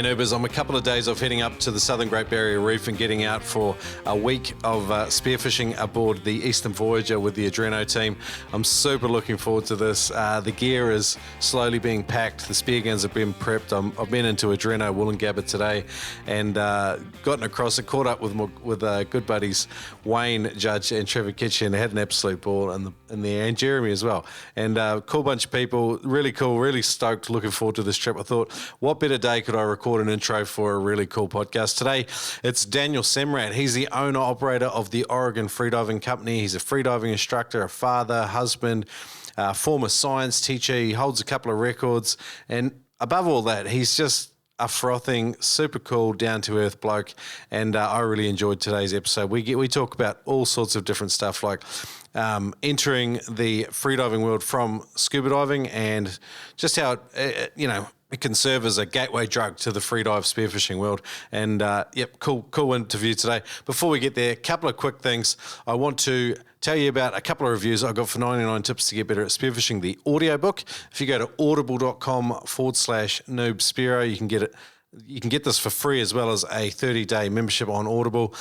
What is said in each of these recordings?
Hey Noobers, I'm a couple of days off heading up to the Southern Great Barrier Reef and getting out for a week of spearfishing aboard the Eastern Voyager with the Adreno team. I'm super looking forward to this. The gear is slowly being packed. The spear guns have been prepped. I've been into Adreno Wollongabba today and gotten across it, caught up with good buddies Wayne Judge and Trevor Kitchen. Had an absolute ball in there, and Jeremy as well. And cool bunch of people, really cool, really stoked, looking forward to this trip. I thought, what better day could I record an intro for a really cool podcast? Today, it's Daniel Semrad. He's the owner-operator of the Oregon Freediving Company. He's a freediving instructor, a father, husband, former science teacher. He holds a couple of records. And above all that, he's just a frothing, super cool, down-to-earth bloke, and I really enjoyed today's episode. We talk about all sorts of different stuff, like entering the freediving world from scuba diving, and just how it can serve as a gateway drug to the freedive spearfishing world. And cool interview today. Before we get there, a couple of quick things. I want to tell you about a couple of reviews I got for 99 Tips to Get Better at Spearfishing, the audiobook. If you go to audible.com/noobspearo, you can get it. You can get this for free, as well as a 30-day membership on Audible.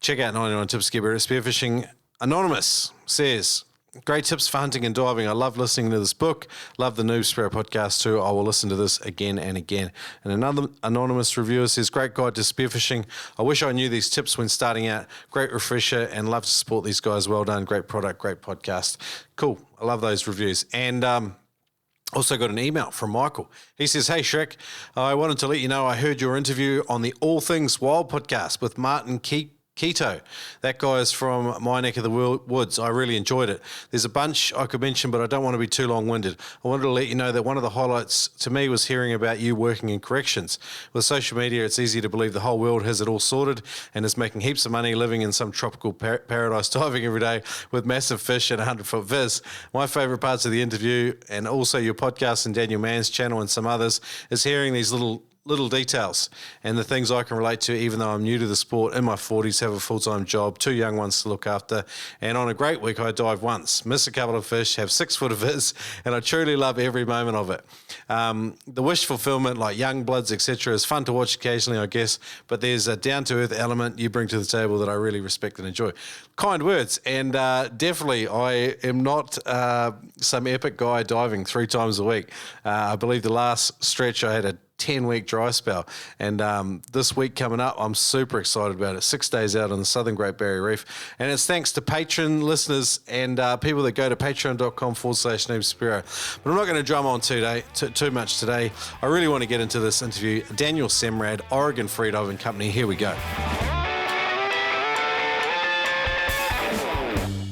Check out 99 Tips to Get Better at Spearfishing. Anonymous says, great tips for hunting and diving. I love listening to this book. Love the Noob Spearo podcast too. I will listen to this again and again. And another anonymous reviewer says, great guide to spearfishing. I wish I knew these tips when starting out. Great refresher, and love to support these guys. Well done. Great product, great podcast. Cool. I love those reviews. And also got an email from Michael. He says, hey Shrek, I wanted to let you know I heard your interview on the All Things Wild podcast with Martin Keto. That guy is from my neck of the woods. I really enjoyed it. There's a bunch I could mention, but I don't want to be too long-winded. I wanted to let you know that one of the highlights to me was hearing about you working in corrections. With social media, it's easy to believe the whole world has it all sorted and is making heaps of money living in some tropical paradise, diving every day with massive fish and 100-foot viz. My favourite parts of the interview, and also your podcast and Daniel Mann's channel and some others, is hearing these little details and the things I can relate to, even though I'm new to the sport, in my 40s, have a full-time job, 2 young ones to look after, and on a great week I dive once, miss a couple of fish, have 6 foot of viz, and I truly love every moment of it. The wish fulfillment, like young bloods, etc., is fun to watch occasionally, I guess, but there's a down-to-earth element you bring to the table that I really respect and enjoy. Kind words, and definitely I am not some epic guy diving 3 times a week. I believe the last stretch I had a 10-week dry spell, and this week coming up, I'm super excited about it. 6 days out on the Southern Great Barrier Reef, and it's thanks to Patreon listeners and people that go to patreon.com/noobspearo. But I'm not going to drum on too much today. I really want to get into this interview. Daniel Semrad, Oregon Freediving Company. Here we go.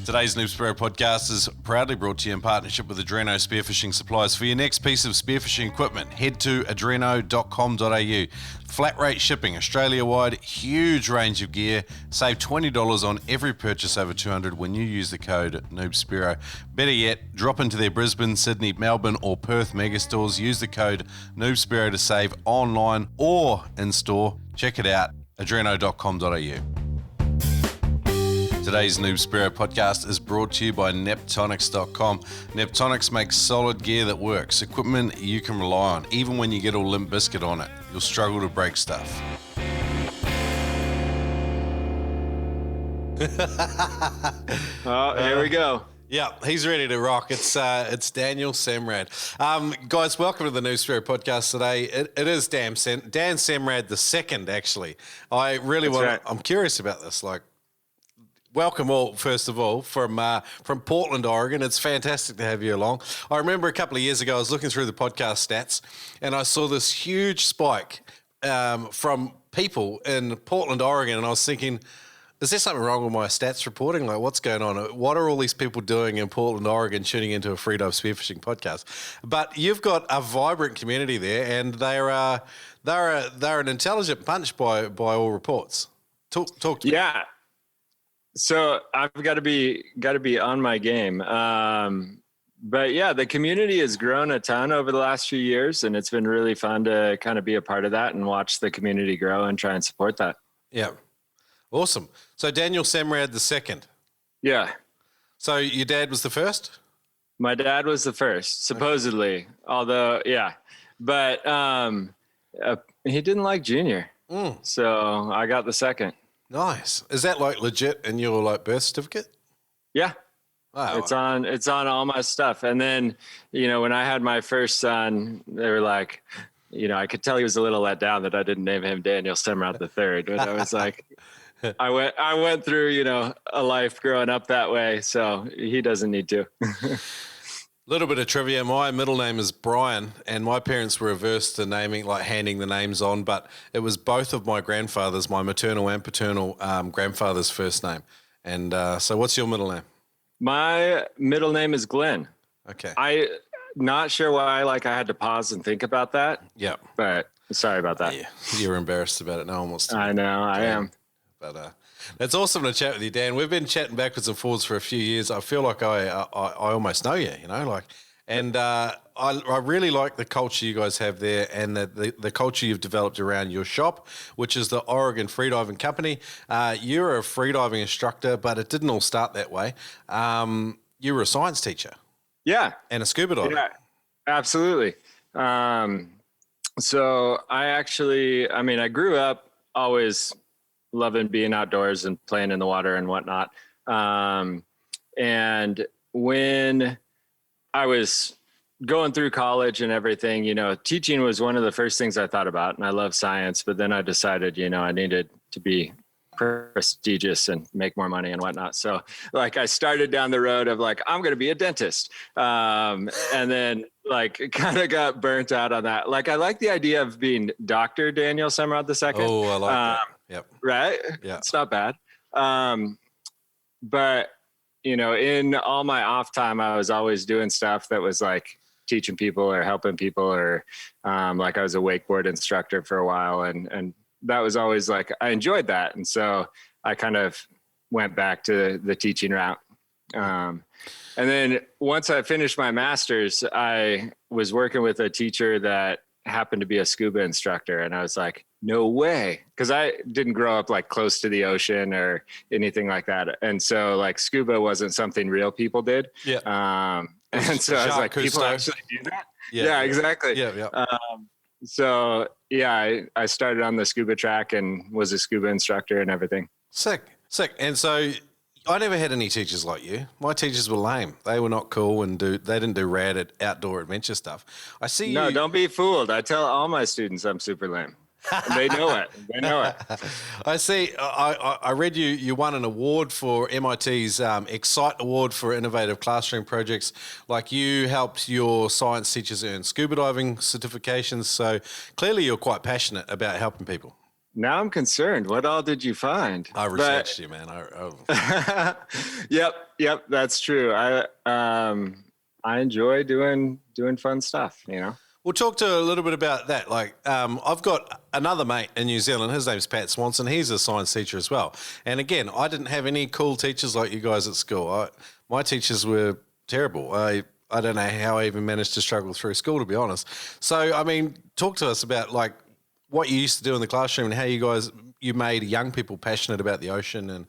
Today's Noob Spearo podcast is proudly brought to you in partnership with Adreno Spearfishing Supplies. For your next piece of spearfishing equipment, head to adreno.com.au. Flat rate shipping, Australia-wide, huge range of gear. Save $20 on every purchase over $200 when you use the code NoobSpearo. Better yet, drop into their Brisbane, Sydney, Melbourne or Perth megastores. Use the code NoobSpearo to save online or in-store. Check it out, adreno.com.au. Today's Noob Spearo podcast is brought to you by Neptonics.com. Neptonics makes solid gear that works, equipment you can rely on, even when you get all limp biscuit on it. You'll struggle to break stuff. Oh, here we go. Yeah, he's ready to rock. It's Daniel Semrad. Guys, welcome to the Noob Spearo podcast today. It is Dan Semrad the second, actually. I really I'm curious about this, welcome all, first of all, from Portland, Oregon. It's fantastic to have you along. I remember a couple of years ago, I was looking through the podcast stats, and I saw this huge spike from people in Portland, Oregon, and I was thinking, is there something wrong with my stats reporting? Like, what's going on? What are all these people doing in Portland, Oregon, tuning into a freedive spearfishing podcast? But you've got a vibrant community there, and they're an intelligent bunch by all reports. Talk to me. Yeah. So I've got to be on my game. But yeah, the community has grown a ton over the last few years, and it's been really fun to kind of be a part of that and watch the community grow and try and support that. Yeah. Awesome. So Daniel Semrad the second. Yeah. So your dad was the first? My dad was the first, supposedly. Okay. Although, yeah. But He didn't like junior. So I got the second. Nice. Is that like legit in your like birth certificate? Yeah. Wow. It's on all my stuff. And then, when I had my first son, they were like, I could tell he was a little let down that I didn't name him Daniel Semrad III, but I was like, I went through, a life growing up that way. So he doesn't need to. Little bit of trivia. My middle name is Brian, and my parents were averse to naming, like handing the names on, but it was both of my grandfathers, my maternal and paternal grandfather's first name. And so what's your middle name? My middle name is Glenn. Okay. I not sure why I had to pause and think about that. Yeah. But sorry about that. Yeah. You're embarrassed about it. No one wants to. I know, I am. But it's awesome to chat with you, Dan. We've been chatting backwards and forwards for a few years. I feel like I almost know you, and I really like the culture you guys have there and the culture you've developed around your shop, which is the Oregon Freediving Company. You're a freediving instructor, but it didn't all start that way. You were a science teacher. Yeah. And a scuba diver. Yeah, absolutely. So I grew up always loving being outdoors and playing in the water and whatnot. And when I was going through college and everything, teaching was one of the first things I thought about, and I love science, but then I decided, I needed to be prestigious and make more money and whatnot. So I started down the road of I'm going to be a dentist. And then kind of got burnt out on that. I like the idea of being Dr. Daniel Semrad II. Oh, I like that. Yep. Right. Yeah. It's not bad. But in all my off time, I was always doing stuff that was teaching people or helping people, or I was a wakeboard instructor for a while, and that was always I enjoyed that. And so I kind of went back to the teaching route. And then once I finished my master's, I was working with a teacher that happened to be a scuba instructor. And I was like, no way. Cause I didn't grow up close to the ocean or anything like that. And so scuba wasn't something real people did. Yeah. And so I was like, people actually do that? Yeah, exactly. Yeah. So yeah, I started on the scuba track and was a scuba instructor and everything. Sick. And so I never had any teachers like you. My teachers were lame. They were not cool and they didn't do rad outdoor adventure stuff. I see you. No, don't be fooled. I tell all my students I'm super lame. They know it. I see. I read you won an award for MIT's Excite Award for Innovative Classroom Projects. You helped your science teachers earn scuba diving certifications. So clearly you're quite passionate about helping people. Now I'm concerned. What all did you find? I researched you, man. Yep, that's true. I enjoy doing fun stuff, We'll talk to a little bit about that. I've got another mate in New Zealand. His name's Pat Swanson. He's a science teacher as well. And again, I didn't have any cool teachers like you guys at school. My teachers were terrible. I don't know how I even managed to struggle through school, to be honest. So, talk to us about what you used to do in the classroom and how you made young people passionate about the ocean. And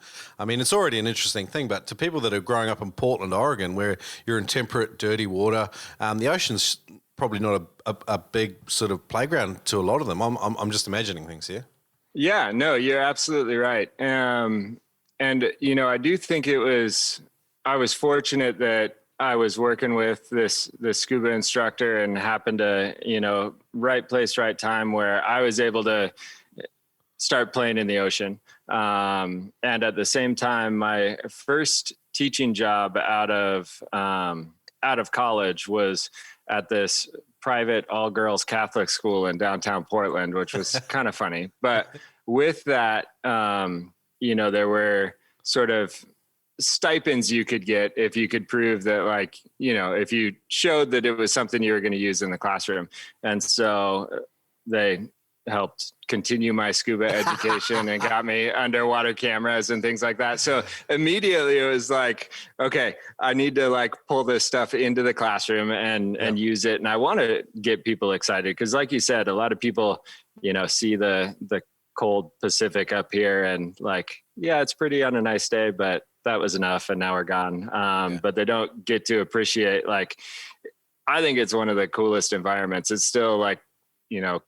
it's already an interesting thing, but to people that are growing up in Portland, Oregon, where you're in temperate, dirty water, the ocean's probably not a big sort of playground to a lot of them. I'm just imagining things here. Yeah, no, you're absolutely right. And I do think I was fortunate that I was working with this scuba instructor and happened to, right place, right time, where I was able to start playing in the ocean. And at the same time, my first teaching job out of college was at this private all-girls Catholic school in downtown Portland, which was kind of funny. But with that, there were sort of stipends you could get if you could prove that, if you showed that it was something you were going to use in the classroom. And so they helped continue my scuba education and got me underwater cameras and things like that. So immediately it was okay, I need to pull this stuff into the classroom and use it. And I want to get people excited. Cause like you said, a lot of people, see the cold Pacific up here and it's pretty on a nice day, but that was enough. And now we're gone. But they don't get to appreciate, I think it's one of the coolest environments. It's still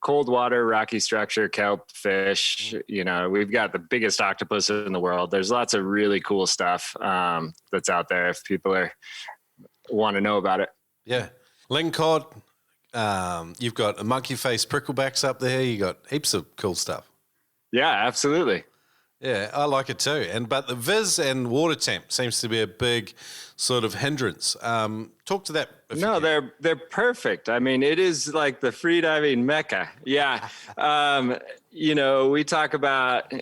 cold water, rocky structure, kelp, fish. We've got the biggest octopus in the world. There's lots of really cool stuff that's out there if people want to know about it. Yeah. Lingcod, you've got a monkey face pricklebacks up there. You got heaps of cool stuff. Yeah, absolutely. Yeah, I like it too. But the viz and water temp seems to be a big sort of hindrance. Talk to that. No, they're perfect. I mean, it is like the freediving mecca. Yeah. We talk about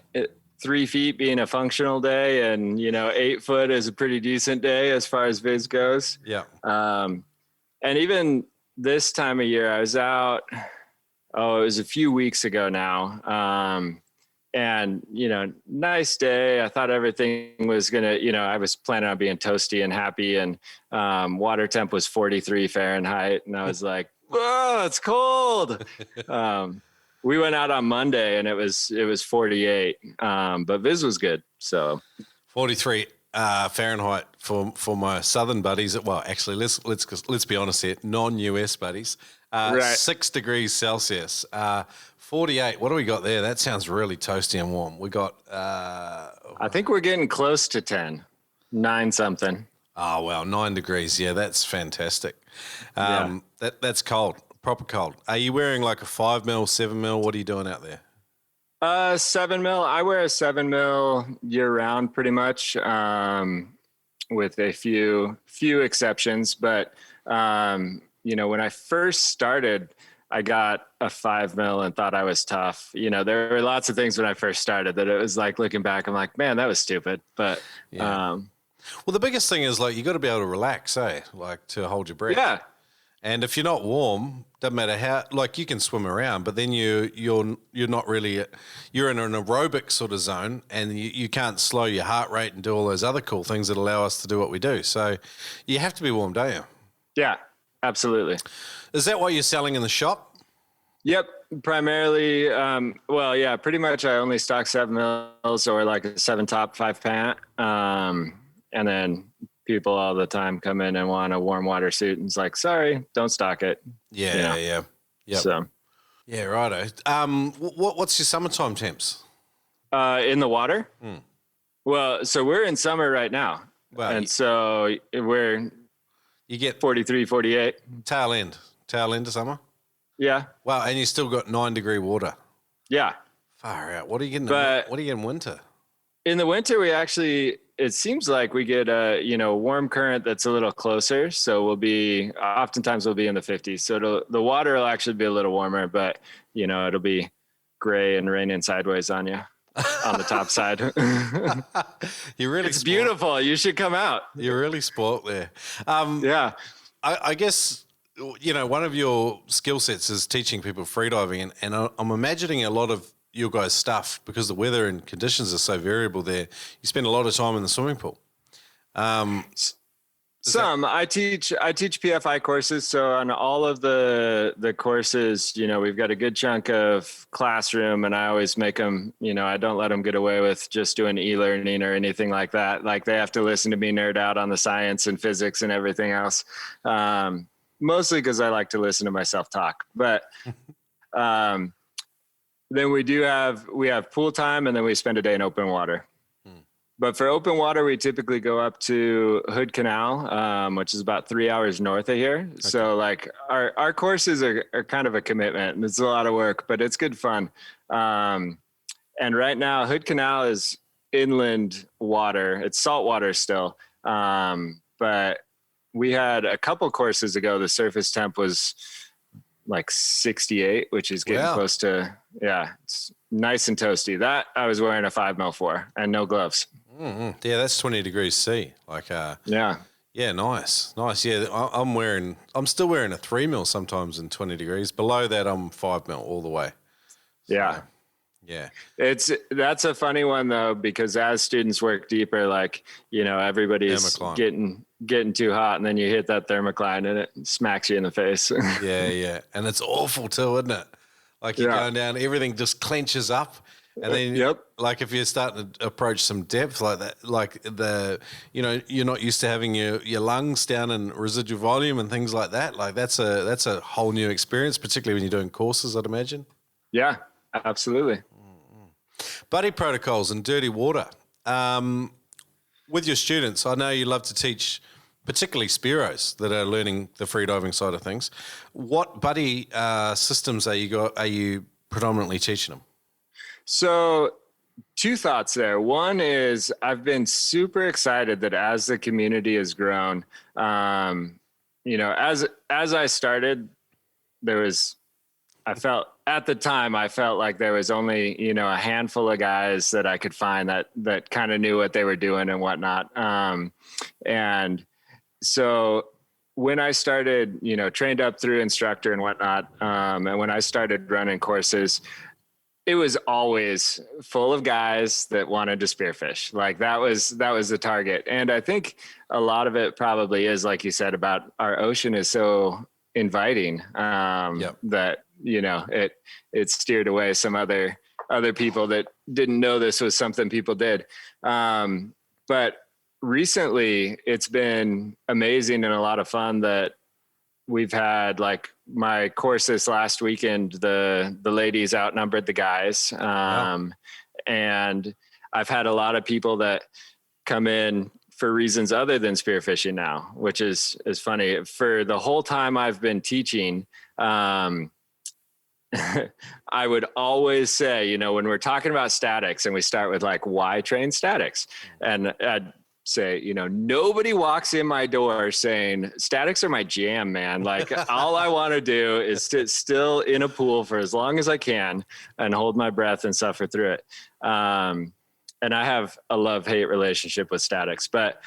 3 feet being a functional day, and 8 foot is a pretty decent day as far as viz goes. Yeah. And even this time of year, I was out. Oh, it was a few weeks ago now. And, nice day. I thought everything was going to, I was planning on being toasty and happy, and water temp was 43 Fahrenheit. And I was like, whoa, it's cold. We went out on Monday and it was 48. But viz was good. So 43 Fahrenheit for my southern buddies. Well, actually, let's be honest here, non-US buddies. Right. 6 degrees Celsius. 48. What do we got there? That sounds really toasty and warm. We got. I think we're getting close to 10, 9 something. Oh well, 9 degrees. Yeah, that's fantastic. That's cold, proper cold. Are you wearing like a 5 mil, 7 mil? What are you doing out there? 7 mil. I wear a 7 mil year round, pretty much, with a few exceptions. But when I first started, I got a 5 mil and thought I was tough. There were lots of things when I first started that it was like, looking back, I'm like, man, that was stupid. But well, the biggest thing is like you got to be able to relax, like to hold your breath. Yeah. And if you're not warm, doesn't matter how. Like you can swim around, but then you're not really. You're in an aerobic sort of zone, and you can't slow your heart rate and do all those other cool things that allow us to do what we do. So you have to be warm, don't you? Yeah, absolutely. Is that what you're selling in the shop? Yep, primarily. Pretty much. I only stock 7 mils or like a 7 top, 5 pant, and then people all the time come in and want a warm water suit, and it's like, sorry, don't stock it. Yeah. Yep. So, yeah, righto. What's your summertime temps? In the water? Well, so we're in summer right now, so you get 43, 48. Tail end of summer. Yeah. Wow, and you still got 9 degree water. Yeah. Far out. What do you get in winter? In the winter, it seems like we get a warm current that's a little closer. So oftentimes we'll be in the 50s. So the water will actually be a little warmer, but it'll be gray and raining sideways on you on the top side. It's beautiful. You should come out. You're really sport there. Yeah. I guess, one of your skill sets is teaching people freediving, and I'm imagining a lot of your guys' stuff, because the weather and conditions are so variable there. You spend a lot of time in the swimming pool. I teach PFI courses. So on all of the courses, we've got a good chunk of classroom, and I always make them, I don't let them get away with just doing e-learning or anything like that. Like they have to listen to me nerd out on the science and physics and everything else. Mostly because I like to listen to myself talk, but, then we have pool time, and then we spend a day in open water. But for open water, we typically go up to Hood Canal, which is about 3 hours north of here. Okay. So like our courses are kind of a commitment, and it's a lot of work, but it's good fun. And right now Hood Canal is inland water. It's salt water still. But we had a couple courses ago, the surface temp was like 68, which is getting close to, it's nice and toasty. That I was wearing a 5 mil for and no gloves. Mm-hmm. Yeah, that's 20 degrees C. Like, yeah, nice. Yeah, I'm still wearing a 3 mil sometimes in 20 degrees. Below that, I'm 5 mil all the way. So, yeah. That's a funny one though, because as students work deeper, like, everybody's getting too hot, and then you hit that thermocline and it smacks you in the face. Yeah. And it's awful too, isn't it? Like you're going down, everything just clenches up, And then, Yep. like, if you're starting to approach some depth like that, like you're not used to having your lungs down in residual volume and things like that. Like, that's a whole new experience, particularly when you're doing courses, I'd imagine. Yeah, absolutely. Buddy protocols and dirty water. With your students, I know you love to teach, particularly Spearos that are learning the freediving side of things. What buddy systems are you predominantly teaching them? So, two thoughts there. One is I've been super excited that as the community has grown, as I started, I felt like there was only, a handful of guys that I could find that kind of knew what they were doing and whatnot. And so when I started, trained up through instructor and whatnot, and when I started running courses, it was always full of guys that wanted to spearfish. Like that was the target. And I think a lot of it probably is, like you said, about our ocean is so inviting, that, it steered away some other people that didn't know this was something people did. But recently it's been amazing and a lot of fun that we've had, like my course this last weekend, the ladies outnumbered the guys. Wow. And I've had a lot of people that come in for reasons other than spearfishing now, which is funny. For the whole time I've been teaching, I would always say, when we're talking about statics and we start with like, why train statics? And I'd say, nobody walks in my door saying statics are my jam, man. Like all I want to do is sit still in a pool for as long as I can and hold my breath and suffer through it. And I have a love-hate relationship with statics, but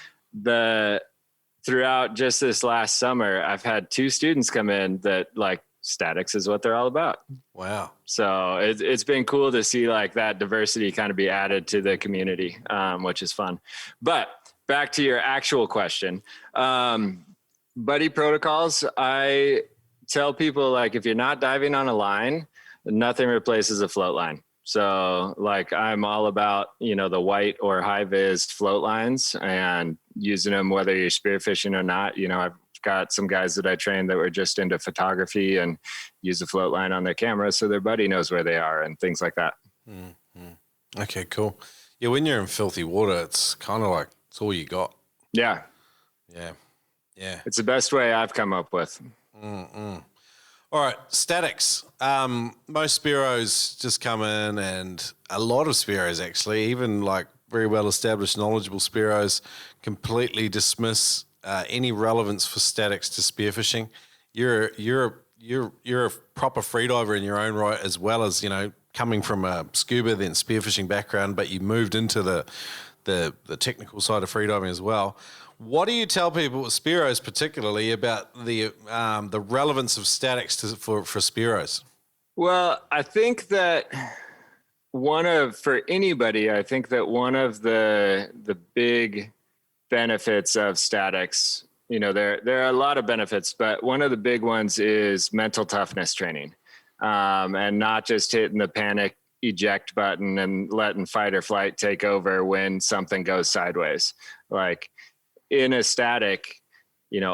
throughout just this last summer, I've had 2 students come in that like statics is what they're all about. Wow. So it's been cool to see like that diversity kind of be added to the community, which is fun. But back to your actual question, buddy protocols. I tell people, like, if you're not diving on a line, nothing replaces a float line. So like I'm all about, the white or high vis float lines and using them, whether you're spearfishing or not. I've got some guys that I trained that were just into photography and use the float line on their camera so their buddy knows where they are and things like that. Mm-hmm. Okay, cool. Yeah, when you're in filthy water, it's kind of like it's all you got. Yeah. It's the best way I've come up with. Mm-mm. All right, statics. Most Spearos just come in, and a lot of Spearos actually, even like very well established, knowledgeable Spearos, completely dismiss any relevance for statics to spearfishing. You're a proper freediver in your own right, as well as coming from a scuba then spearfishing background, but you moved into the technical side of freediving as well. What do you tell people, Spearos particularly, about the relevance of statics for Spearos? Well, I think that for anybody, I think that one of the big benefits of statics, there are a lot of benefits, but one of the big ones is mental toughness training, and not just hitting the panic eject button and letting fight or flight take over when something goes sideways. Like in a static,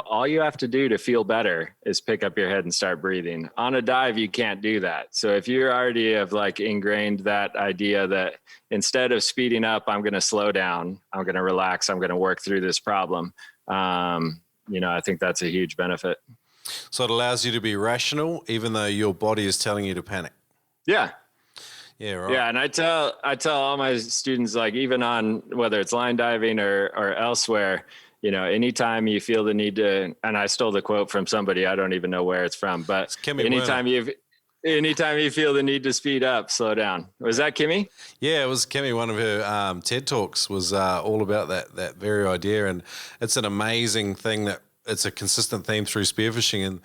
all you have to do to feel better is pick up your head and start breathing. On a dive, you can't do that. So if you already have like ingrained that idea that instead of speeding up, I'm going to slow down, I'm going to relax, I'm going to work through this problem. I think that's a huge benefit. So it allows you to be rational, even though your body is telling you to panic. Yeah. Yeah, right. Yeah, and I tell all my students, like even on whether it's line diving or elsewhere, anytime you feel the need to, and I stole the quote from somebody, I don't even know where it's from, but anytime you feel the need to speed up, slow down. Was that Kimmy? Yeah, it was Kimmy. One of her TED Talks was all about that very idea, and it's an amazing thing that it's a consistent theme through spearfishing. And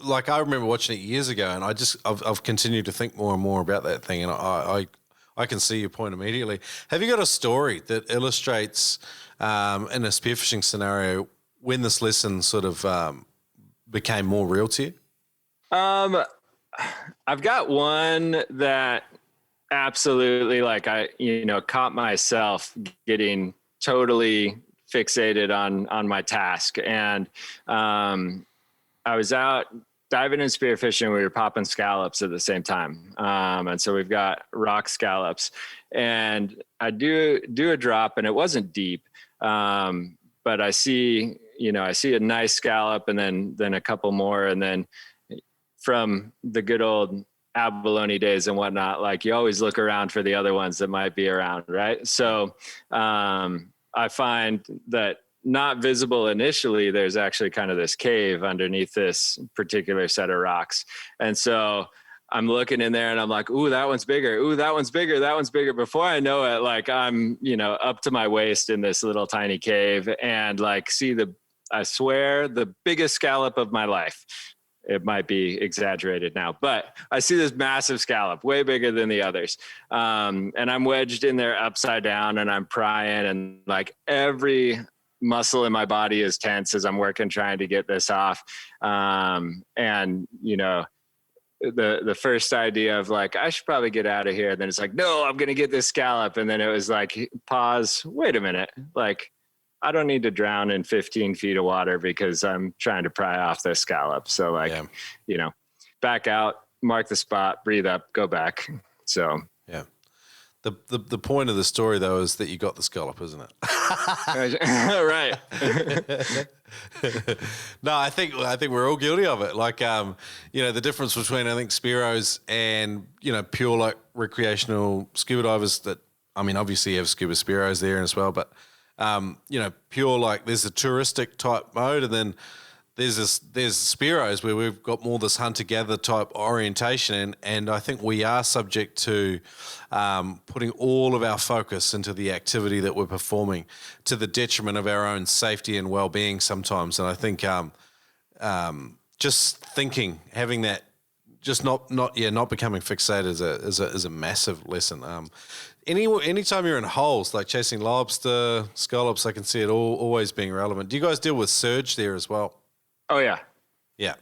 like I remember watching it years ago, and I've continued to think more and more about that thing, and I can see your point immediately. Have you got a story that illustrates in a spearfishing scenario when this lesson sort of became more real to you? I've got one that Absolutely. Like I, caught myself getting totally fixated on my task. And I was out diving and spearfishing. We were popping scallops at the same time. And so we've got rock scallops, and I do a drop, and it wasn't deep. But I see a nice scallop, and then a couple more. And then from the good old abalone days and whatnot, like you always look around for the other ones that might be around. Right. So, I find that not visible initially, there's actually kind of this cave underneath this particular set of rocks. And so I'm looking in there and I'm like, ooh, that one's bigger. Ooh, that one's bigger. That one's bigger. Before I know it, like I'm, up to my waist in this little tiny cave, and like I swear, the biggest scallop of my life. It might be exaggerated now, but I see this massive scallop, way bigger than the others. And I'm wedged in there upside down, and I'm prying, and like every muscle in my body is tense as I'm working, trying to get this off. And, the first idea of like, I should probably get out of here. Then it's like, no, I'm going to get this scallop. And then it was like, pause, wait a minute. Like, I don't need to drown in 15 feet of water because I'm trying to pry off this scallop. So like, back out, mark the spot, breathe up, go back. So yeah. The point of the story though is that you got the scallop, isn't it? Right. No, I think we're all guilty of it. Like, the difference between, I think, Spearos and, pure like recreational scuba divers that, I mean, obviously you have scuba Spearos there as well, but pure, like there's a touristic type mode, and then there's Spearos where we've got more this hunter-gatherer type orientation, and I think we are subject to putting all of our focus into the activity that we're performing to the detriment of our own safety and well-being sometimes. And I think just thinking, having that, just not becoming fixated is a massive lesson. Anytime you're in holes, like chasing lobster, scallops, I can see it always being relevant. Do you guys deal with surge there as well? Oh, yeah. Yeah.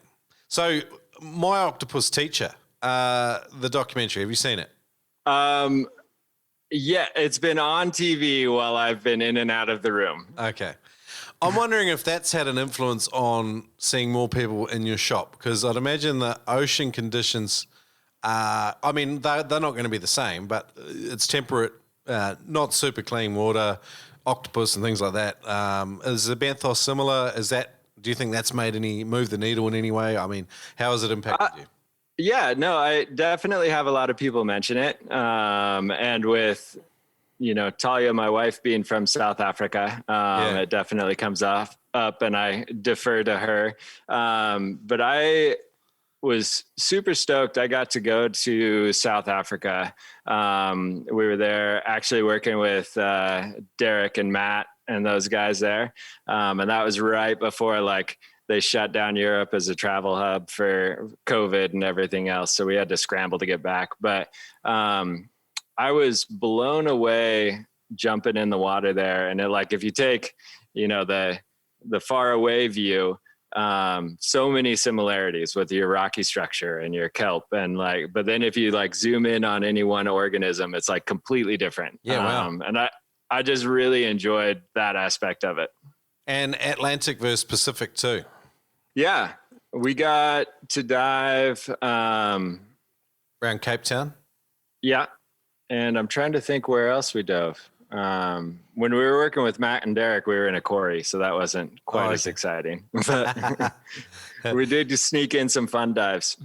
So My Octopus Teacher, the documentary, have you seen it? Yeah, it's been on TV while I've been in and out of the room. Okay. I'm wondering if that's had an influence on seeing more people in your shop, because I'd imagine the ocean conditions they're not going to be the same, but it's temperate, not super clean water, octopus and things like that. Is the benthos similar? Do you think that's move the needle in any way? I mean, how has it impacted you? Yeah, no, I definitely have a lot of people mention it. And with, Talya, my wife, being from South Africa, it definitely comes up and I defer to her. But I was super stoked. I got to go to South Africa. We were there actually working with Derek and Matt and those guys there. And that was right before like they shut down Europe as a travel hub for COVID and everything else. So we had to scramble to get back. But I was blown away jumping in the water there. And if you take, the far away view, so many similarities with your rocky structure and your kelp, and but then if you zoom in on any one organism, it's like completely different. Yeah. Wow. And I just really enjoyed that aspect of it. And Atlantic versus Pacific too. Yeah. We got to dive, around Cape Town. Yeah. And I'm trying to think where else we dove. When we were working with Matt and Derek, we were in a quarry, so that wasn't quite as exciting. But we did just sneak in some fun dives.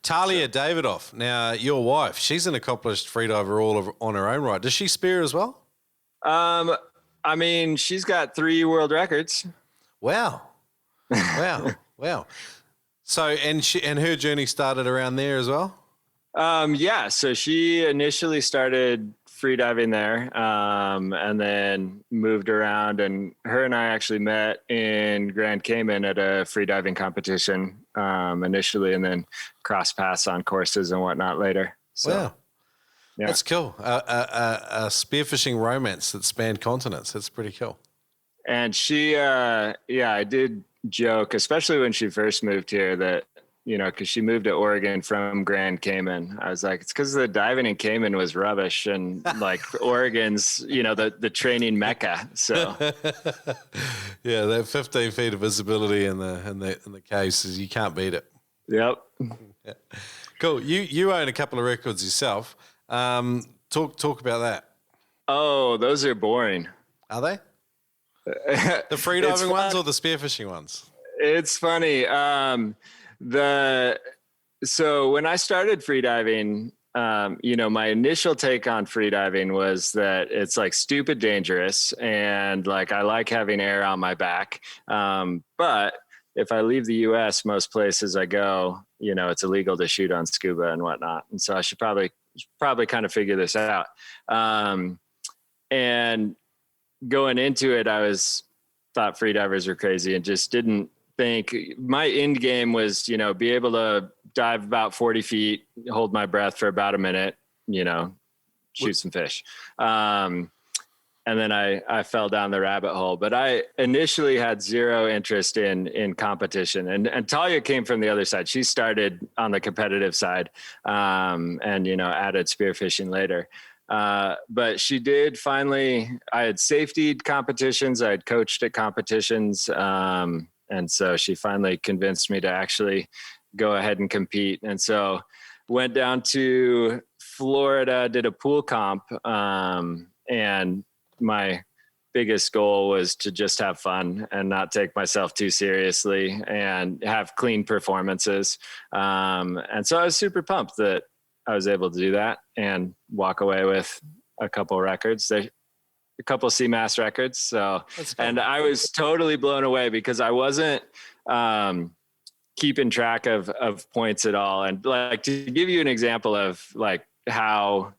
Talya Davidoff, now your wife, she's an accomplished freediver all on her own right. Does she spear as well? She's got 3 world records. Wow. Wow. So, and her journey started around there as well? Yeah. So she initially started freediving there, and then moved around, and her and I actually met in Grand Cayman at a freediving competition, initially, and then cross paths on courses and whatnot later. So, wow. Yeah. That's cool. A spearfishing romance that spanned continents. That's pretty cool. And she, I did joke, especially when she first moved here, that because she moved to Oregon from Grand Cayman. I was like, it's because the diving in Cayman was rubbish, and like Oregon's, the training mecca. So yeah, that 15 feet of visibility in the cases, you can't beat it. Yep. Yeah. Cool. You own a couple of records yourself. Talk about that. Oh, those are boring. Are they? The freediving ones or the spearfishing ones? It's funny. So when I started freediving, my initial take on freediving was that it's like stupid dangerous, and like I like having air on my back. But if I leave the US, most places I go, it's illegal to shoot on scuba and whatnot. And so I should probably kind of figure this out. And going into it, thought freedivers were crazy and just didn't think. My end game was, be able to dive about 40 feet, hold my breath for about a minute, shoot some fish. And then I fell down the rabbit hole, but I initially had zero interest in competition. And Talya came from the other side. She started on the competitive side, and, added spearfishing later. But she did finally, I had safetied competitions. I had coached at competitions. And so she finally convinced me to actually go ahead and compete. And so went down to Florida, did a pool comp, and my biggest goal was to just have fun and not take myself too seriously and have clean performances. And so I was super pumped that I was able to do that and walk away with a couple records, a couple CMAS records. So, and I was totally blown away because I wasn't keeping track of points at all. And like, to give you an example of like how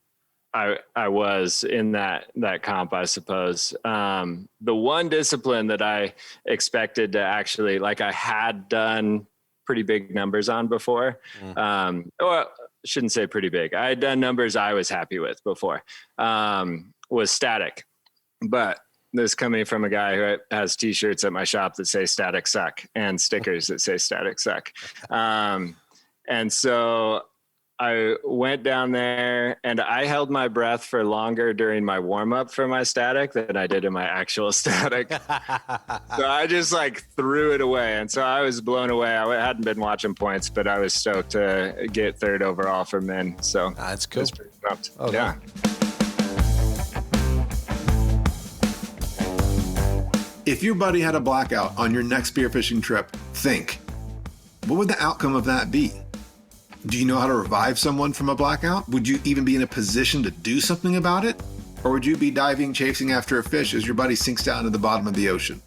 I was in that comp, I suppose. The one discipline that I expected to actually, like, I had done pretty big numbers on before. Or shouldn't say pretty big. I had done numbers I was happy with before, was static. But this coming from a guy who has t-shirts at my shop that say static suck and stickers that say static suck. And so I went down there and I held my breath for longer during my warm up for my static than I did in my actual static. So I just like threw it away. And so I was blown away. I hadn't been watching points, but I was stoked to get third overall for men. So that's cool. Pretty pumped. Oh, yeah. If your buddy had a blackout on your next spearfishing trip, think, what would the outcome of that be? Do you know how to revive someone from a blackout? Would you even be in a position to do something about it? Or would you be diving, chasing after a fish as your buddy sinks down to the bottom of the ocean?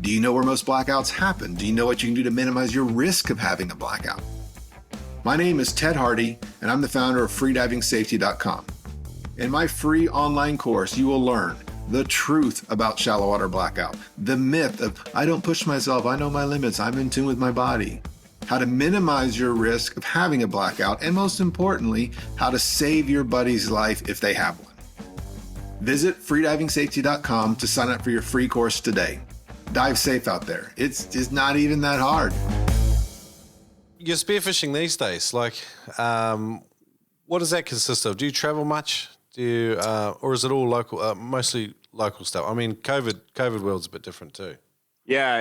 Do you know where most blackouts happen? Do you know what you can do to minimize your risk of having a blackout? My name is Ted Hardy, and I'm the founder of freedivingsafety.com. In my free online course, you will learn the truth about shallow water blackout, the myth of, I don't push myself, I know my limits, I'm in tune with my body, how to minimize your risk of having a blackout, and most importantly, how to save your buddy's life if they have one. Visit freedivingsafety.com to sign up for your free course today. Dive safe out there. It's just not even that hard. You're spearfishing these days. Like, what does that consist of? Do you travel much? Do you, or is it all local? Mostly local stuff. I mean, COVID world's a bit different too. Yeah,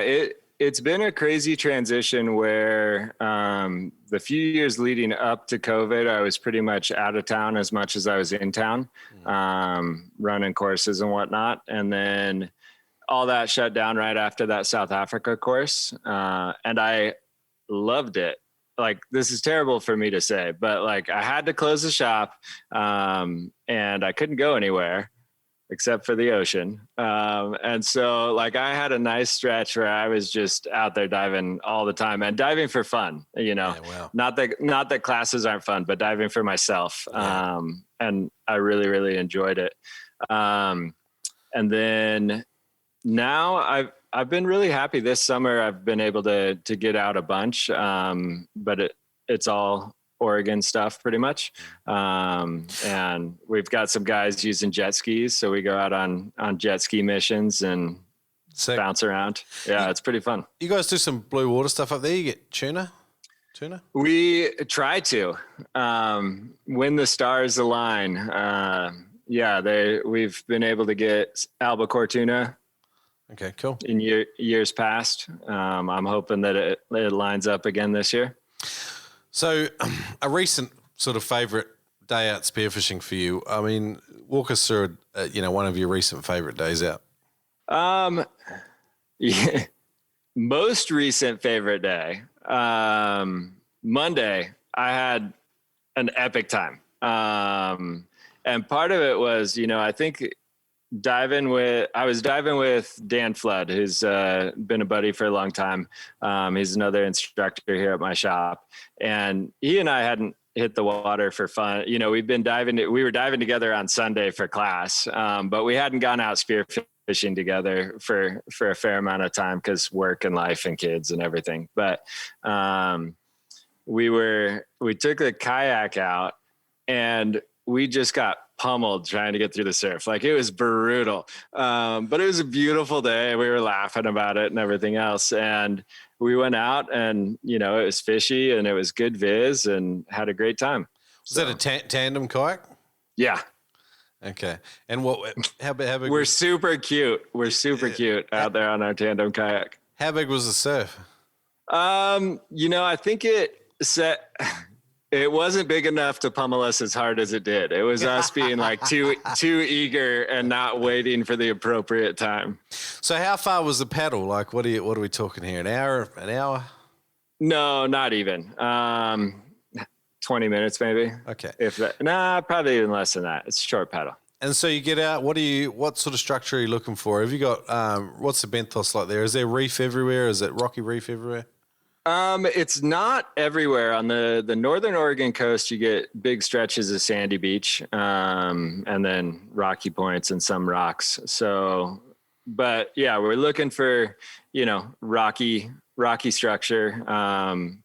it's been a crazy transition where the few years leading up to COVID, I was pretty much out of town as much as I was in town, running courses and whatnot. And then all that shut down right after that South Africa course. And I loved it. Like, this is terrible for me to say, but like I had to close the shop and I couldn't go anywhere except for the ocean. And so like I had a nice stretch where I was just out there diving all the time and diving for fun, Yeah, wow. not that classes aren't fun, but diving for myself. Yeah. And I really, really enjoyed it. And then now I've been really happy this summer. I've been able to get out a bunch, but it's all Oregon stuff pretty much. And we've got some guys using jet skis. So we go out on jet ski missions and bounce around. Yeah, it's pretty fun. You guys do some blue water stuff up there? You get tuna? tuna? We try to, when the stars align. We've been able to get albacore tuna. Okay, cool. In years past. I'm hoping that it lines up again this year. So a recent sort of favorite day out spearfishing for you. I mean, walk us through, one of your recent favorite days out. Yeah, most recent favorite day. Monday, I had an epic time. And part of it was, I think I was diving with Dan Flood, who's been a buddy for a long time. He's another instructor here at my shop, and he and I hadn't hit the water for fun. We were diving together on Sunday for class, but we hadn't gone out spearfishing together for a fair amount of time because work and life and kids and everything. But we took the kayak out and we just got pummeled trying to get through the surf. Like, it was brutal. But it was a beautiful day. We were laughing about it and everything else. And we went out and, it was fishy and it was good viz and had a great time. Was that a tandem kayak? Yeah. Okay. And how big? We're super cute. We're super cute out there on our tandem kayak. How big was the surf? I think it wasn't big enough to pummel us as hard as it did. It was us being like too eager and not waiting for the appropriate time. So how far was the paddle? Like, what are we talking here? An hour? No, not even. 20 minutes maybe. Okay. Probably even less than that. It's a short paddle. And so you get out, what sort of structure are you looking for? Have you got, what's the benthos like there? Is there reef everywhere? Is it rocky reef everywhere? It's not everywhere. On the northern Oregon coast, you get big stretches of sandy beach, and then rocky points and some rocks. So, but yeah, we're looking for, rocky structure.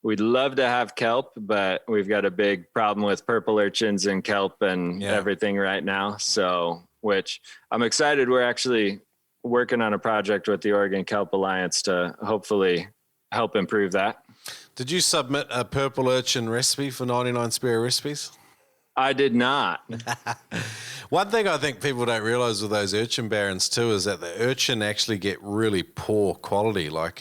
We'd love to have kelp, but we've got a big problem with purple urchins and kelp and everything right now. So, which I'm excited. We're actually working on a project with the Oregon Kelp Alliance to hopefully help improve that. Did you submit a purple urchin recipe for 99 Spear Recipes? I did not. One thing I think people don't realize with those urchin barons too is that the urchin actually get really poor quality. Like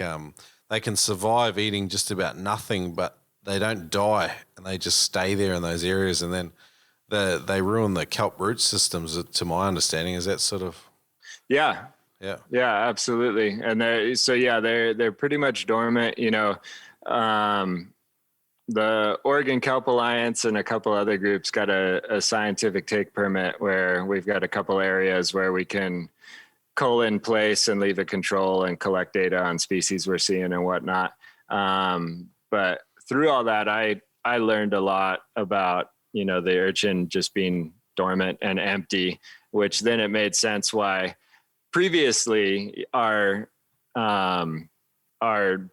they can survive eating just about nothing, but they don't die and they just stay there in those areas, and then they ruin the kelp root systems, to my understanding. Is that sort of? Yeah. Yeah, absolutely. And they're pretty much dormant. The Oregon Kelp Alliance and a couple other groups got a scientific take permit where we've got a couple areas where we can cull in place and leave a control and collect data on species we're seeing and whatnot. But through all that, I learned a lot about, the urchin just being dormant and empty, which then it made sense why previously our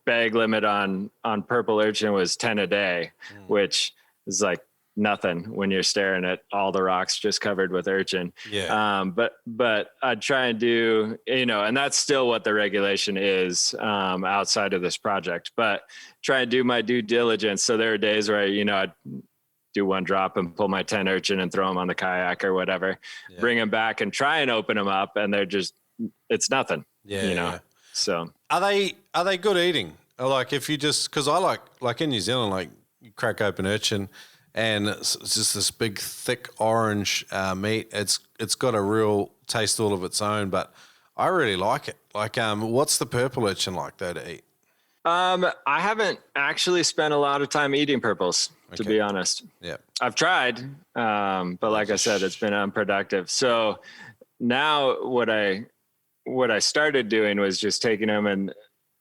bag limit on purple urchin was 10 a day, which is like nothing when you're staring at all the rocks just covered with urchin. Yeah. But I'd try and do, and that's still what the regulation is outside of this project, but try and do my due diligence. So there are days where, I'd do one drop and pull my 10 urchin and throw them on the kayak or whatever, bring them back and try and open them up. And it's nothing, So are they good eating? Like, if you because I like in New Zealand, like you crack open urchin and it's just this big thick orange meat. It's got a real taste all of its own, but I really like it. Like, what's the purple urchin like though to eat? I haven't actually spent a lot of time eating purples, to be honest. Yeah, I've tried, but like I said, it's been unproductive. So now what I started doing was just taking them, and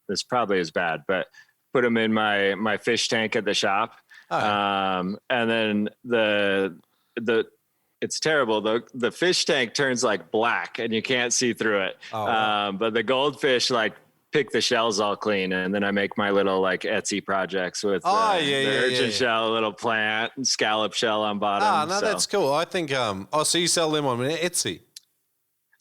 this probably is bad, but put them in my fish tank at the shop. And then it's terrible. The fish tank turns like black and you can't see through it. Wow. But the goldfish pick the shells all clean, and then I make my little Etsy projects with the urchin shell, a little plant, and scallop shell on bottom. That's cool. I think so you sell them on Etsy?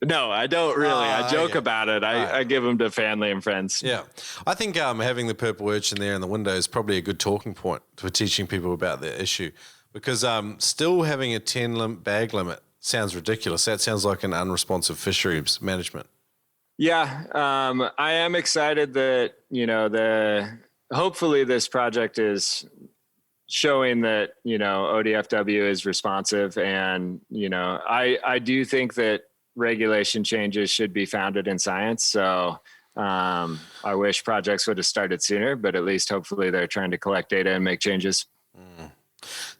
No, I don't really. I joke about it. I give them to family and friends. Yeah. I think having the purple urchin there in the window is probably a good talking point for teaching people about the issue, because still having a 10 bag limit sounds ridiculous. That sounds like an unresponsive fisheries management. Yeah. I am excited that, hopefully this project is showing that, ODFW is responsive. And, I do think that regulation changes should be founded in science. So I wish projects would have started sooner, but at least hopefully they're trying to collect data and make changes.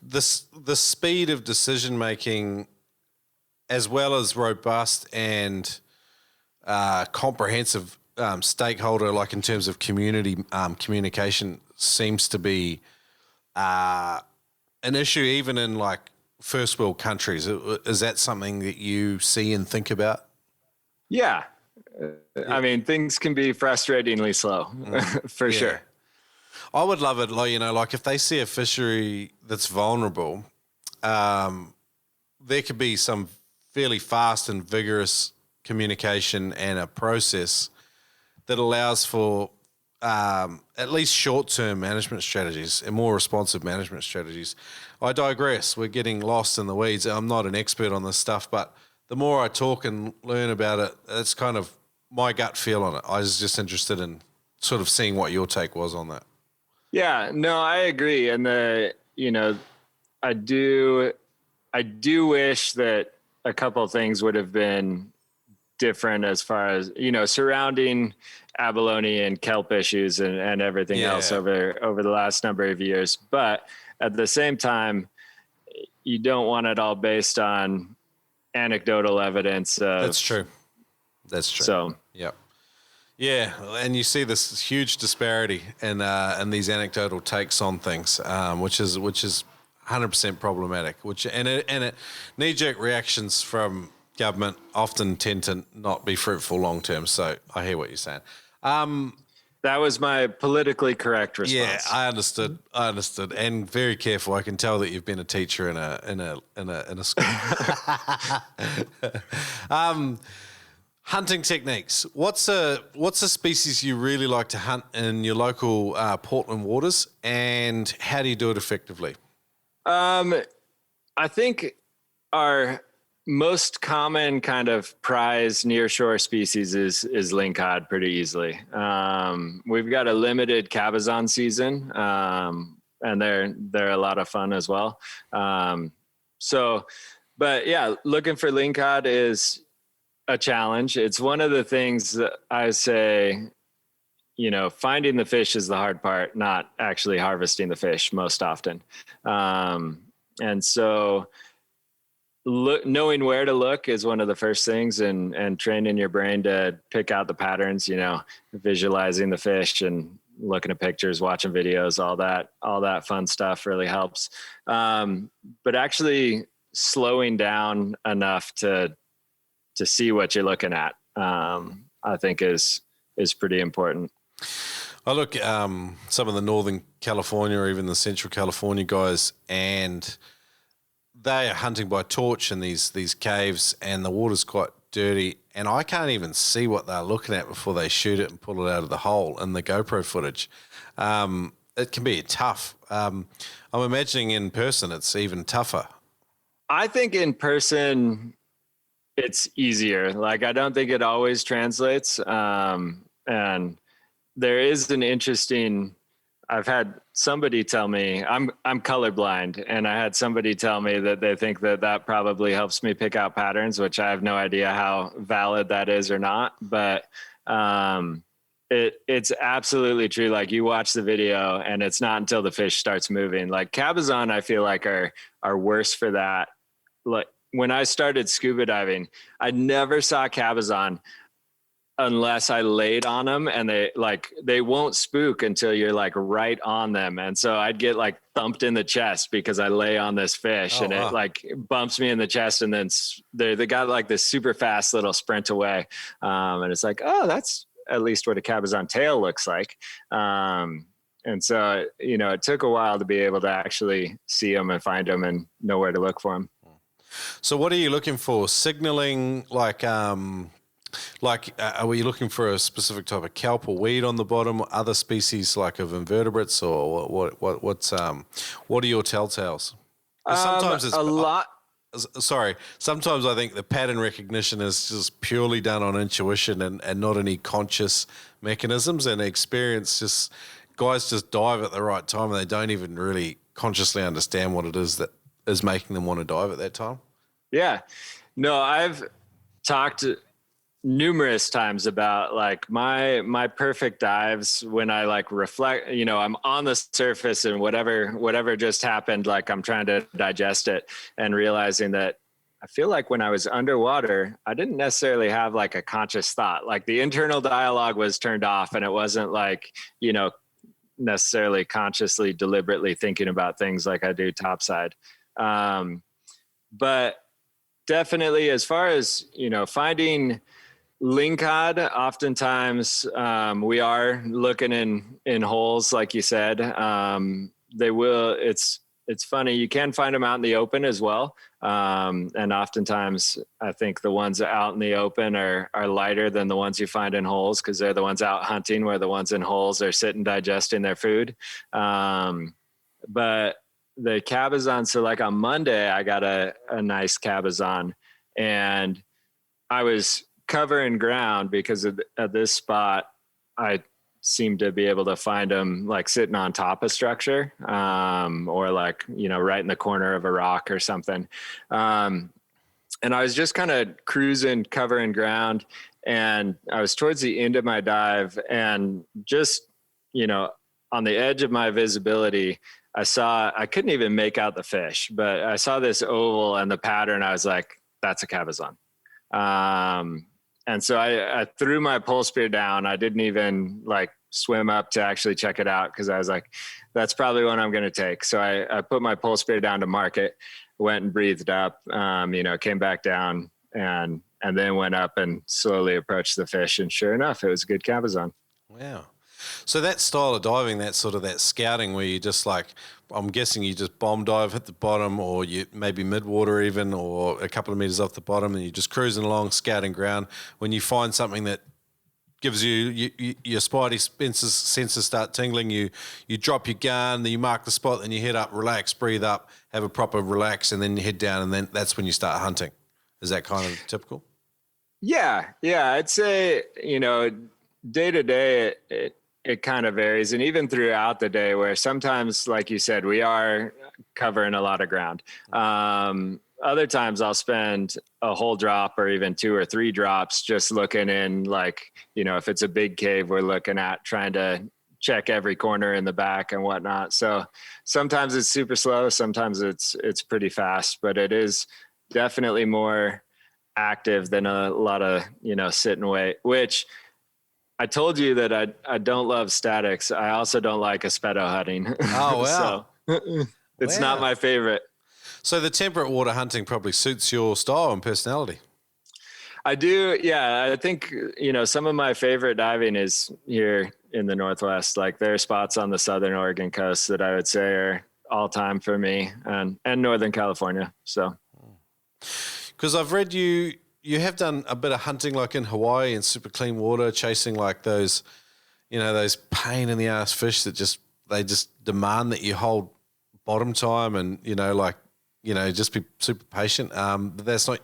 The speed of decision making, as well as robust and comprehensive stakeholder, like in terms of community communication, seems to be an issue even in like first world countries. Is that something that you see and think about? Yeah. I mean, things can be frustratingly slow for sure. I would love it. Like if they see a fishery that's vulnerable, there could be some fairly fast and vigorous communication and a process that allows for at least short-term management strategies and more responsive management strategies. I digress. We're getting lost in the weeds. I'm not an expert on this stuff, but the more I talk and learn about it, it's kind of my gut feel on it. I was just interested in sort of seeing what your take was on that. Yeah, no, I agree. And I do wish that a couple of things would have been different as far as, surrounding abalone and kelp issues and everything else over the last number of years. But at the same time, you don't want it all based on anecdotal evidence. That's true. So, yeah, and you see this huge disparity in these anecdotal takes on things, which is 100% problematic. And knee-jerk reactions from government often tend to not be fruitful long term. So I hear what you're saying. That was my politically correct response. Yeah, I understood, and very careful. I can tell that you've been a teacher in a school. Hunting techniques. What's a species you really like to hunt in your local Portland waters, and how do you do it effectively? I think our most common kind of prize nearshore species is lingcod pretty easily. We've got a limited cabezon season, and they're a lot of fun as well. But yeah, looking for lingcod is a challenge. It's one of the things that I say, finding the fish is the hard part, not actually harvesting the fish most often. And so knowing where to look is one of the first things, and training your brain to pick out the patterns, visualizing the fish and looking at pictures, watching videos, all that fun stuff really helps. But actually slowing down enough to see what you're looking at, I think is pretty important. I look some of the Northern California or even the Central California guys, and they are hunting by torch in these caves, and the water's quite dirty, and I can't even see what they're looking at before they shoot it and pull it out of the hole in the GoPro footage. It can be tough. I'm imagining in person it's even tougher. I think in person it's easier. Like, I don't think it always translates. And there is an interesting, I've had somebody tell me I'm colorblind, and I had somebody tell me that they think that probably helps me pick out patterns, which I have no idea how valid that is or not. But it's absolutely true. Like, you watch the video and it's not until the fish starts moving. Like cabezon, I feel like are worse for that. Like, when I started scuba diving, I never saw cabezon unless I laid on them, and they won't spook until you're like right on them. And so I'd get like thumped in the chest because I lay on this fish, and it like bumps me in the chest, and then they got like this super fast little sprint away. And it's like, oh, that's at least what a cabezon tail looks like. And so, it took a while to be able to actually see them and find them and know where to look for them. So what are you looking for? Signaling are you looking for a specific type of kelp or weed on the bottom, other species like of invertebrates, or what are your telltales? Sometimes it's a lot. Sorry, sometimes I think the pattern recognition is just purely done on intuition and not any conscious mechanisms, and experience. Just guys just dive at the right time and they don't even really consciously understand what it is that is making them want to dive at that time. Yeah, no, I've talked numerous times about like my perfect dives when I like reflect, I'm on the surface and whatever just happened, like I'm trying to digest it and realizing that I feel like when I was underwater, I didn't necessarily have like a conscious thought. Like the internal dialogue was turned off and it wasn't like, necessarily consciously, deliberately thinking about things like I do topside. But definitely as far as, finding lingcod, oftentimes we are looking in holes, like you said. They will. It's funny. You can find them out in the open as well, and oftentimes I think the ones out in the open are lighter than the ones you find in holes because they're the ones out hunting, where the ones in holes are sitting digesting their food. But the cabezon. So like on Monday, I got a nice cabezon, and I was covering ground because at this spot I seem to be able to find them like sitting on top of structure, or like, right in the corner of a rock or something. And I was just kind of cruising, covering ground, and I was towards the end of my dive, and just, on the edge of my visibility, I couldn't even make out the fish, but I saw this oval and the pattern. I was like, that's a cabezon. And so I threw my pole spear down. I didn't even like swim up to actually check it out because I was like, that's probably one I'm going to take. So I put my pole spear down to mark it, went and breathed up, came back down and then went up and slowly approached the fish. And sure enough, it was a good cabezon. Wow. So that style of diving, that scouting where you just like, I'm guessing you just bomb dive, hit the bottom, or you maybe mid-water even, or a couple of meters off the bottom, and you're just cruising along, scouting ground. When you find something that gives you your spidey senses start tingling, you drop your gun, then you mark the spot, then you head up, relax, breathe up, have a proper relax, and then you head down, and then that's when you start hunting. Is that kind of typical? Yeah. I'd say, day to day, it kind of varies. And even throughout the day, where sometimes, like you said, we are covering a lot of ground. Other times I'll spend a whole drop or even 2 or 3 drops just looking in, like, if it's a big cave, we're looking at trying to check every corner in the back and whatnot. So sometimes it's super slow. Sometimes it's pretty fast, but it is definitely more active than a lot of, sit and wait, which I told you that I don't love statics. I also don't like espeto hunting. Oh, wow. So it's not my favorite. So the temperate water hunting probably suits your style and personality. I do. Yeah. I think, some of my favorite diving is here in the Northwest. Like there are spots on the Southern Oregon coast that I would say are all time for me, and Northern California. So. Because I've read you have done a bit of hunting like in Hawaii in super clean water, chasing like those, those pain in the ass fish that they just demand that you hold bottom time and, just be super patient. But that's not,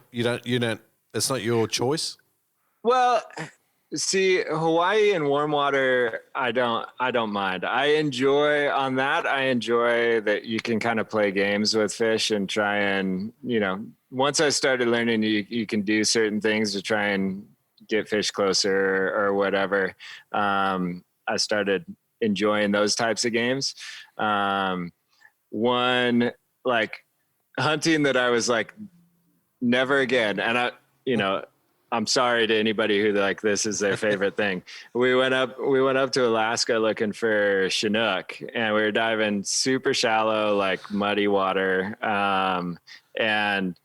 that's not your choice. Well, see, Hawaii and warm water, I don't mind. I enjoy that you can kind of play games with fish and try and, once I started learning, you can do certain things to try and get fish closer or whatever. I started enjoying those types of games. One, like hunting that I was like, never again. And I'm sorry to anybody who like this is their favorite thing. We went up to Alaska looking for Chinook, and we were diving super shallow, like muddy water. And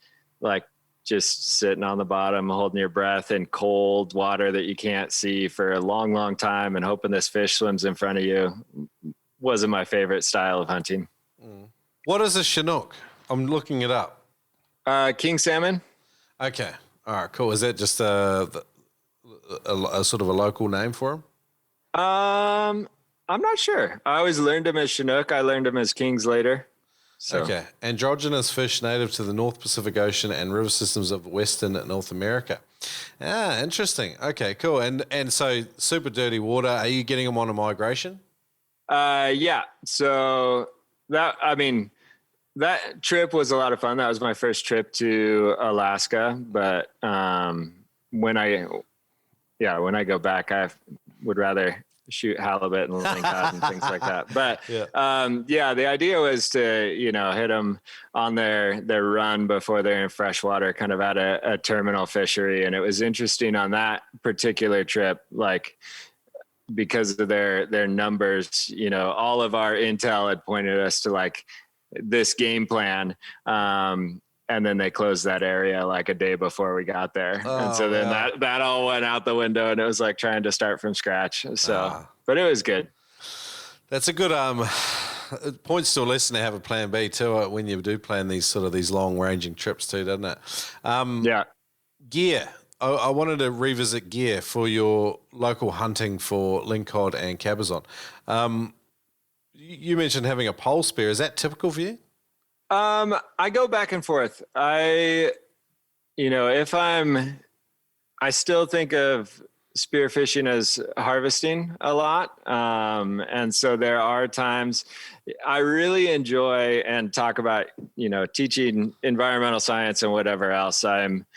like just sitting on the bottom, holding your breath in cold water that you can't see for a long, long time and hoping this fish swims in front of you wasn't my favorite style of hunting. What is a Chinook? I'm looking it up. King salmon. Okay. All right, cool. Is that just a sort of a local name for them? I'm not sure. I always learned them as Chinook. I learned them as kings later. So. Okay. Androgynous fish native to the North Pacific Ocean and river systems of Western North America. Ah, interesting. Okay, cool. And so super dirty water. Are you getting them on a migration? Yeah. So that trip was a lot of fun. That was my first trip to Alaska. But when I go back, I would rather shoot halibut and lingcod and things like that. But the idea was to, hit them on their run before they're in freshwater, kind of at a terminal fishery. And it was interesting on that particular trip, like, because of their numbers, all of our intel had pointed us to like this game plan. And then they closed that area like a day before we got there. And so then that all went out the window, and it was like trying to start from scratch. So, but it was good. That's a good points to a lesson to have a plan B too when you do plan these long ranging trips too, doesn't it? Yeah. Gear. I wanted to revisit gear for your local hunting for lingcod and cabezon. You mentioned having a pole spear. Is that typical for you? I go back and forth. I still think of spearfishing as harvesting a lot. And so there are times I really enjoy and talk about, teaching environmental science and whatever else. I'm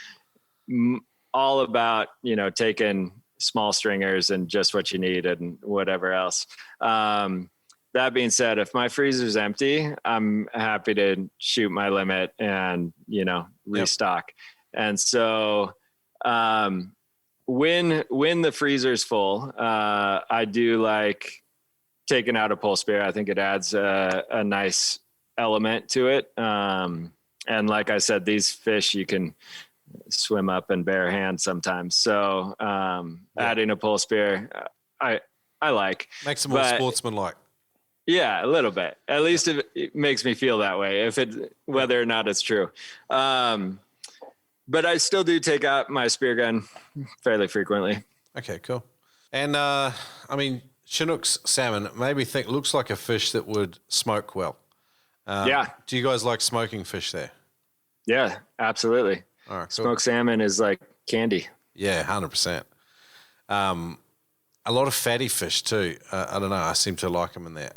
all about, taking small stringers and just what you need and whatever else. That being said, if my freezer's empty, I'm happy to shoot my limit and, restock. Yep. And so when the freezer's full, I do like taking out a pole spear. I think it adds a nice element to it. And like I said, these fish you can swim up and bare hand sometimes. So adding a pole spear, I like. Makes them more sportsmanlike. Yeah, a little bit. At least it makes me feel that way, whether or not it's true. But I still do take out my spear gun fairly frequently. Okay, cool. And Chinook's salmon looks like a fish that would smoke well. Yeah. Do you guys like smoking fish there? Yeah, absolutely. All right, cool. Smoked salmon is like candy. Yeah, 100%. A lot of fatty fish too. I don't know. I seem to like them in there.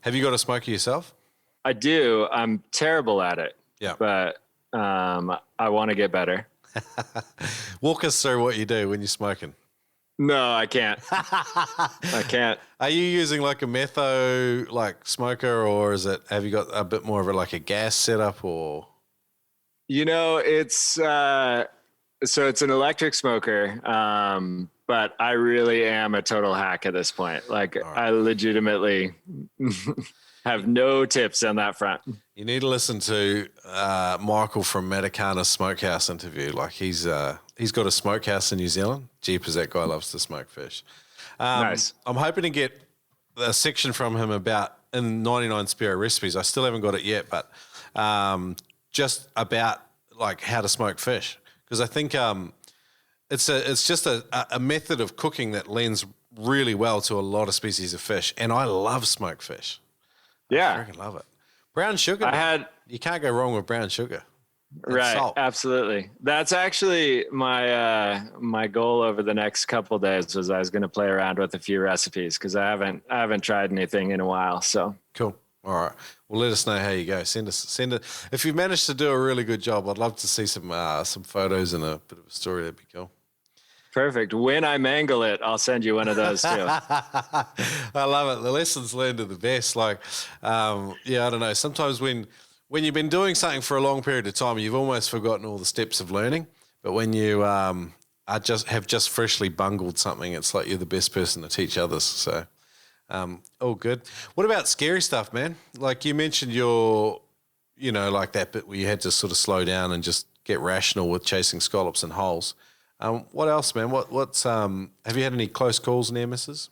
Have you got a smoker yourself? I do. I'm terrible at it. Yeah. But I want to get better. Walk us through what you do when you're smoking. No, I can't. I can't. Are you using like a metho smoker, or have you got a bit more of a gas setup, or? It's so it's an electric smoker. But I really am a total hack at this point. Like, right. I legitimately have no tips on that front. You need to listen to Michael from Matakana Smokehouse interview. Like, he's got a smokehouse in New Zealand. Jeepers, that guy loves to smoke fish. Nice. I'm hoping to get a section from him in 99 Spearo recipes. I still haven't got it yet, but just about how to smoke fish, because I think it's just a method of cooking that lends really well to a lot of species of fish, and I love smoked fish. Yeah, I freaking love it. Brown sugar. You can't go wrong with brown sugar. And right, salt. Absolutely. That's actually my goal over the next couple of days. I was going to play around with a few recipes because I haven't tried anything in a while. So cool. All right. Well, let us know how you go. Send it. If you've managed to do a really good job, I'd love to see some photos and a bit of a story. That'd be cool. Perfect. When I mangle it, I'll send you one of those too. I love it. The lessons learned are the best. I don't know. Sometimes when you've been doing something for a long period of time, you've almost forgotten all the steps of learning. But when you have just freshly bungled something, it's like you're the best person to teach others. So, all good. What about scary stuff, man? Like you mentioned that bit where you had to sort of slow down and just get rational with chasing scallops and holes. What else, man? What's have you had any close calls, near misses?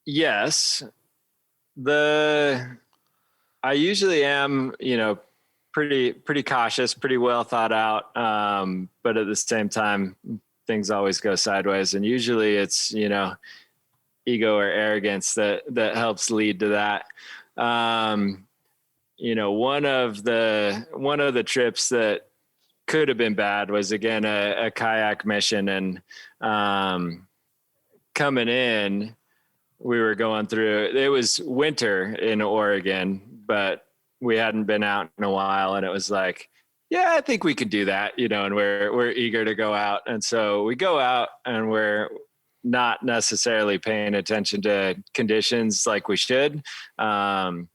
Yes. I usually am, pretty cautious, pretty well thought out. But at the same time, things always go sideways, and usually it's, you know, ego or arrogance that helps lead to that. You know, one of the trips that could have been bad was, again, a kayak mission, and coming in, we were going through, it was winter in Oregon, but we hadn't been out in a while, and it was like, yeah, I think we could do that, you know, and we're eager to go out. And so we go out, and we're not necessarily paying attention to conditions like we should. And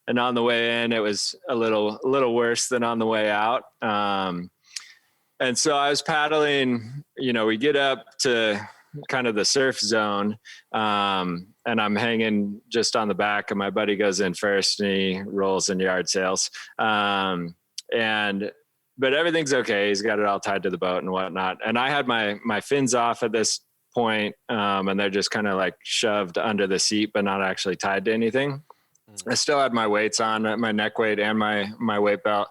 on the way in, it was a little worse than on the way out. And so I was paddling, you know, we get up to kind of the surf zone, and I'm hanging just on the back, and my buddy goes in first, and he rolls in yard sails. But everything's okay. He's got it all tied to the boat and whatnot. And I had my fins off at this point, and they're just kind of like shoved under the seat, but not actually tied to anything. I still had my weights on, my neck weight and my weight belt.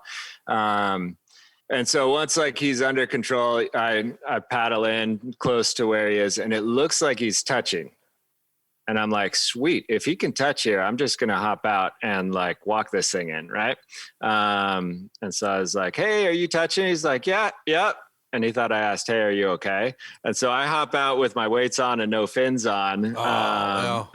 And so once like he's under control, I paddle in close to where he is, and it looks like he's touching. And I'm like, sweet, if he can touch here, I'm just going to hop out and like walk this thing in. Right. And so I was like, hey, are you touching? He's like, yeah, yep. And he thought I asked, hey, are you okay? And so I hop out with my weights on and no fins on. No.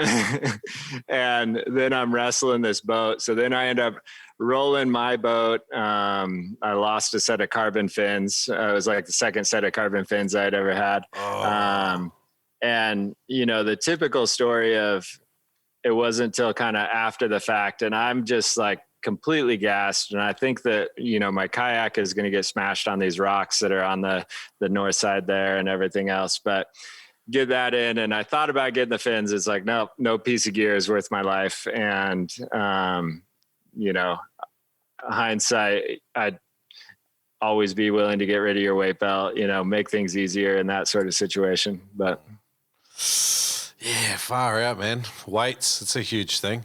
And then I'm wrestling this boat. So then I end up rolling my boat. I lost a set of carbon fins. It was like the second set of carbon fins I'd ever had. And, you know, the typical story of it wasn't until kind of after the fact, and I'm just like completely gassed. And I think that, you know, my kayak is going to get smashed on these rocks that are on the north side there and everything else. But get that in. And I thought about getting the fins. It's like, no piece of gear is worth my life. And, you know, hindsight, I'd always be willing to get rid of your weight belt, you know, make things easier in that sort of situation. But yeah, far out, man. Weights, it's a huge thing.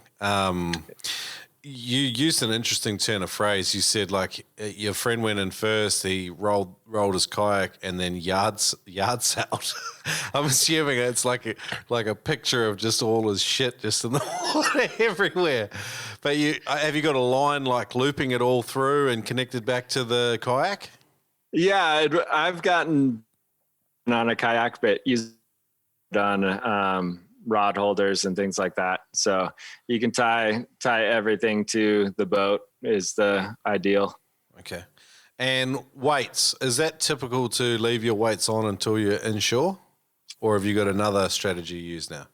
You used an interesting turn of phrase. You said like your friend went in first, he rolled his kayak and then yard sailed. I'm assuming it's like a picture of just all his shit just in the water everywhere. But have you got a line like looping it all through and connected back to the kayak? Yeah, I've gotten on a kayak, but done rod holders and things like that. So you can tie everything to the boat is the ideal. Okay. And weights, is that typical to leave your weights on until you're inshore? Or have you got another strategy you use now?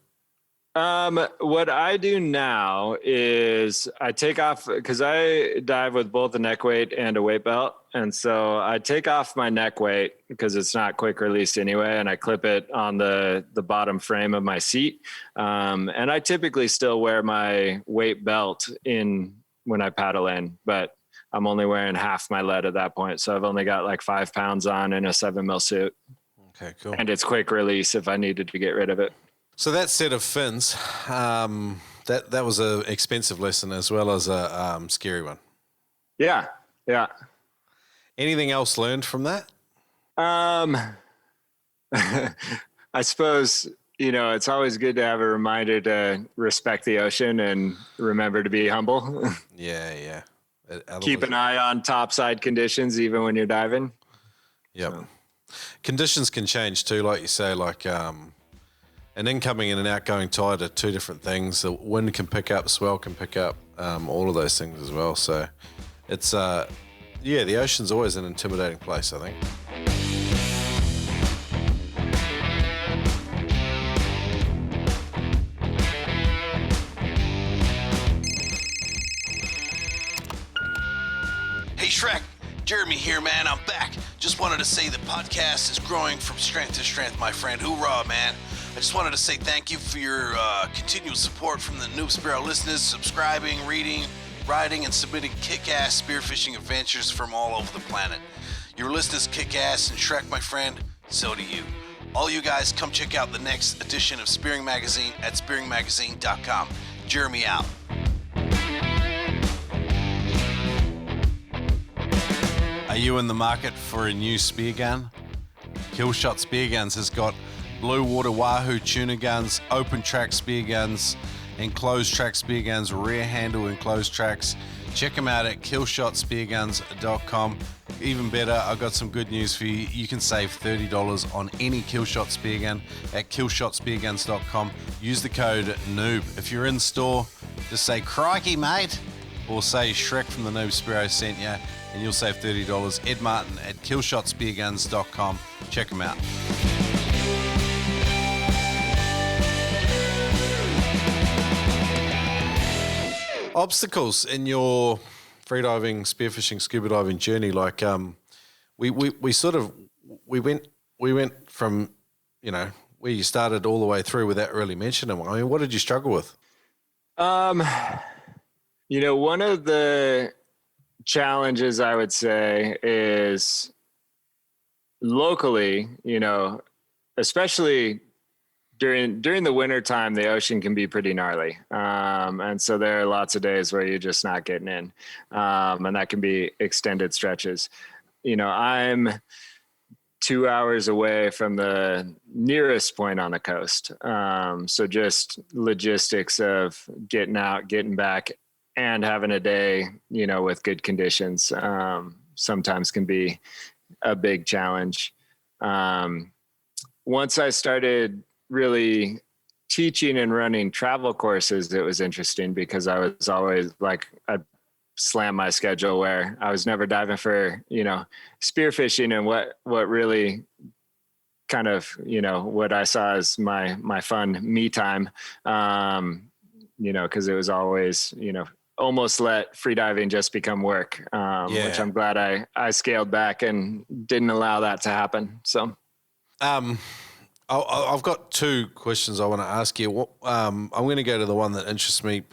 What I do now is I take off, because I dive with both a neck weight and a weight belt. And so I take off my neck weight because it's not quick release anyway. And I clip it on the bottom frame of my seat. And I typically still wear my weight belt in when I paddle in, but I'm only wearing half my lead at that point. So I've only got like 5 pounds on in a 7 mil suit. Okay, cool. And it's quick release if I needed to get rid of it. So that set of fins, that was an expensive lesson as well as a scary one. Yeah. Anything else learned from that? I suppose, you know, it's always good to have a reminder to respect the ocean and remember to be humble. Yeah. Keep an eye on topside conditions even when you're diving. Yep. So. Conditions can change too, like you say, like an incoming and an outgoing tide are two different things. The wind can pick up, swell can pick up, all of those things as well. So it's, the ocean's always an intimidating place, I think. Hey Shrek, Jeremy here, man. I'm back. Just wanted to say the podcast is growing from strength to strength, my friend. Hoorah, man. I just wanted to say thank you for your continual support from the Noob Sparrow listeners, subscribing, reading, writing, and submitting kick-ass spearfishing adventures from all over the planet. Your listeners kick ass, and Shrek, my friend, so do you. All you guys, come check out the next edition of Spearing Magazine at spearingmagazine.com. Jeremy out. Are you in the market for a new spear gun? Killshot Spear Guns has got blue water wahoo tuna guns, open track spear guns, enclosed track spear guns, rear handle enclosed tracks. Check them out at killshotspearguns.com. Even better, I've got some good news for you. You can save $30 on any Killshot spear gun at killshotspearguns.com. Use the code NOOB. If you're in store, just say crikey mate, or say Shrek from the Noob Spearo sent you, and you'll save $30. Ed Martin at killshotspearguns.com. Check them out. Obstacles in your freediving, spearfishing, scuba diving journey, like we went from, you know, where you started all the way through without really mentioning them. I mean, what did you struggle with? You know, one of the challenges I would say is locally, you know, especially during the winter time, the ocean can be pretty gnarly. And so there are lots of days where you're just not getting in. And that can be extended stretches. You know, I'm 2 hours away from the nearest point on the coast. So just logistics of getting out, getting back, and having a day, you know, with good conditions, sometimes can be a big challenge. Once I started really teaching and running travel courses, it was interesting because I was always like, I'd slam my schedule where I was never diving for, you know, spearfishing, and what really kind of, you know, what I saw as my fun me time, you know, cause it was always, you know, almost let freediving just become work, which I'm glad I scaled back and didn't allow that to happen. So, I've got two questions I want to ask you. I'm going to go to the one that interests me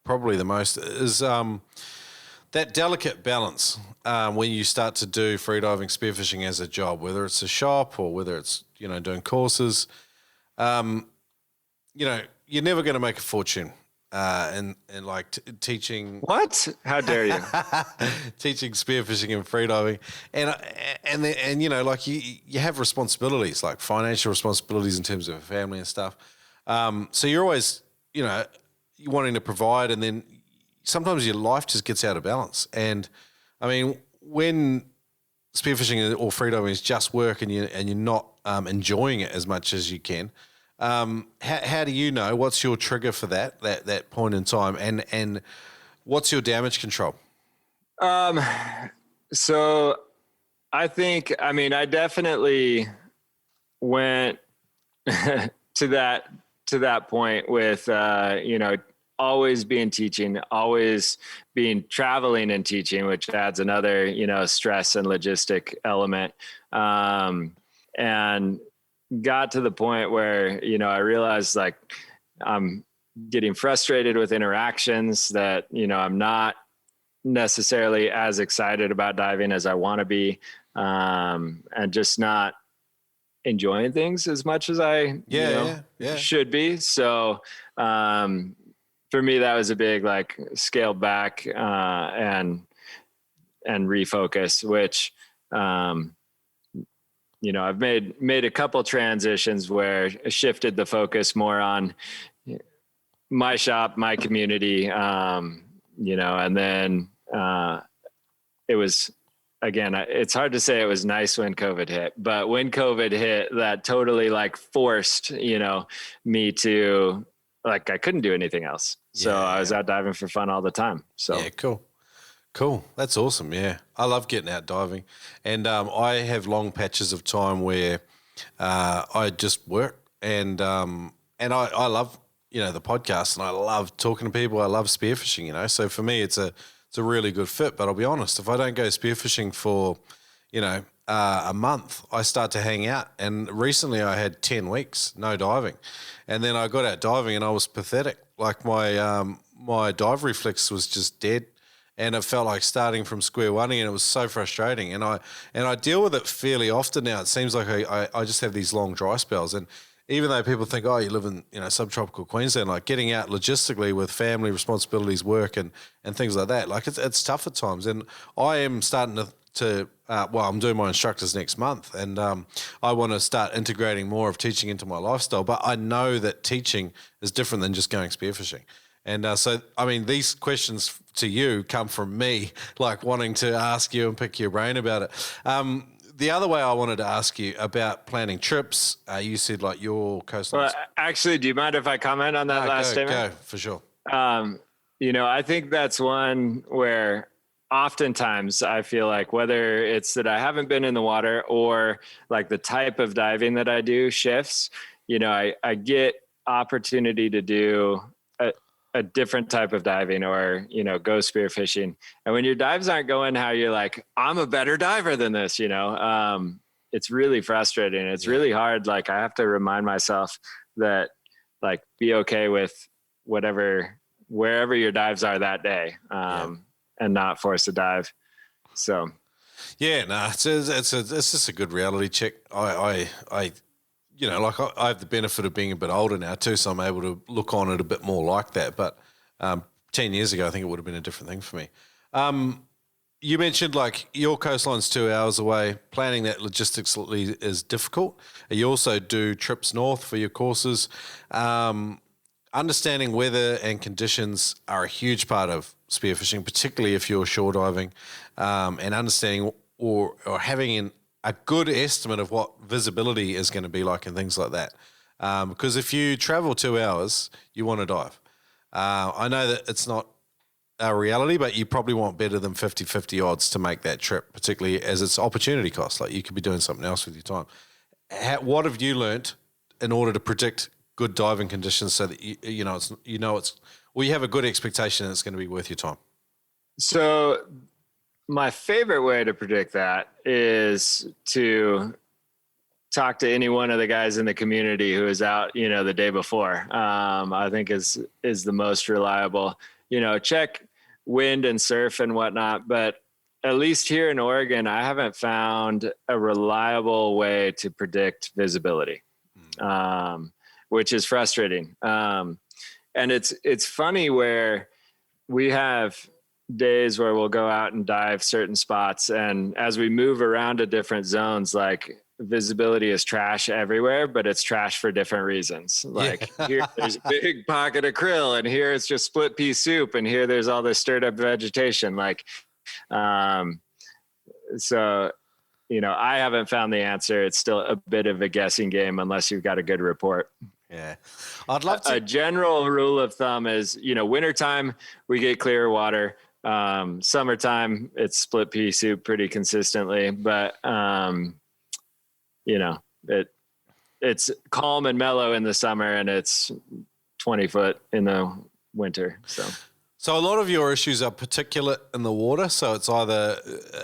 probably the most, is that delicate balance when you start to do freediving, spearfishing as a job, whether it's a shop or whether it's, you know, doing courses. You know, you're never going to make a fortune and like teaching. What? How dare you? Teaching spearfishing and freediving, and you know, like you have responsibilities, like financial responsibilities in terms of a family and stuff. So you're always, you know, you're wanting to provide, and then sometimes your life just gets out of balance. And I mean, when spearfishing or freediving is just work, and you're not enjoying it as much as you can. How do you know what's your trigger for that point in time, and what's your damage control? So I think, I mean, I definitely went to that point with, you know, always being teaching, always being traveling and teaching, which adds another, you know, stress and logistic element. And got to the point where, you know, I realized like I'm getting frustrated with interactions, that, you know, I'm not necessarily as excited about diving as I want to be, and just not enjoying things as much as I should be. So for me, that was a big like scale back and refocus, which you know, I've made a couple transitions where I shifted the focus more on my shop, my community, you know, and then it was, again, it's hard to say it was nice when COVID hit, but when COVID hit, that totally like forced, you know, me to, like, I couldn't do anything else. So I was out diving for fun all the time. So yeah, Cool. That's awesome. Yeah. I love getting out diving. And I have long patches of time where I just work, and I love, you know, the podcast, and I love talking to people. I love spearfishing, you know. So for me, it's a really good fit. But I'll be honest, if I don't go spearfishing for, you know, a month, I start to hang out. And recently I had 10 weeks, no diving. And then I got out diving and I was pathetic. Like my dive reflex was just dead. And it felt like starting from square one, and it was so frustrating. And I deal with it fairly often now. It seems like I just have these long dry spells. And even though people think, oh, you live in, you know, subtropical Queensland, like getting out logistically with family responsibilities, work and things like that, like it's tough at times. And I am starting to, I'm doing my instructors next month, and I want to start integrating more of teaching into my lifestyle. But I know that teaching is different than just going spearfishing. And so, I mean, these questions to you come from me, like wanting to ask you and pick your brain about it. The other way I wanted to ask you about planning trips, you said like your coastline. Well, actually, do you mind if I comment on that last statement? Go, for sure. I think that's one where oftentimes I feel like whether it's that I haven't been in the water or like the type of diving that I do shifts, I get opportunity to do a different type of diving or, go spearfishing. And when your dives aren't going how you're like, I'm a better diver than this, it's really frustrating. It's really hard. Like I have to remind myself that like, be okay with wherever your dives are that day, and not force a dive. So. Yeah, no, it's just a good reality check. I have the benefit of being a bit older now too, so I'm able to look on it a bit more like that. But 10 years ago, I think it would have been a different thing for me. You mentioned like your coastline's 2 hours away. Planning that logistically is difficult. You also do trips north for your courses. Understanding weather and conditions are a huge part of spearfishing, particularly if you're shore diving, and understanding or having a good estimate of what visibility is going to be like and things like that. Because if you travel 2 hours, you want to dive. I know that it's not a reality, but you probably want better than 50-50 odds to make that trip, particularly as it's opportunity cost. Like you could be doing something else with your time. What have you learnt in order to predict good diving conditions so that you have a good expectation that it's going to be worth your time? So my favorite way to predict that is to talk to any one of the guys in the community who is out, the day before. I think is the most reliable. Check wind and surf and whatnot, but at least here in Oregon, I haven't found a reliable way to predict visibility. Which is frustrating. And it's funny where we have days where we'll go out and dive certain spots. And as we move around to different zones, like visibility is trash everywhere, but it's trash for different reasons. Like here there's a big pocket of krill, and here it's just split pea soup. And here there's all this stirred up vegetation. I haven't found the answer. It's still a bit of a guessing game unless you've got a good report. Yeah. I'd love to. A general rule of thumb is, wintertime, we get clear water. Summertime, it's split pea soup pretty consistently, but, it's calm and mellow in the summer, and it's 20 foot in the winter. So a lot of your issues are particulate in the water. So it's either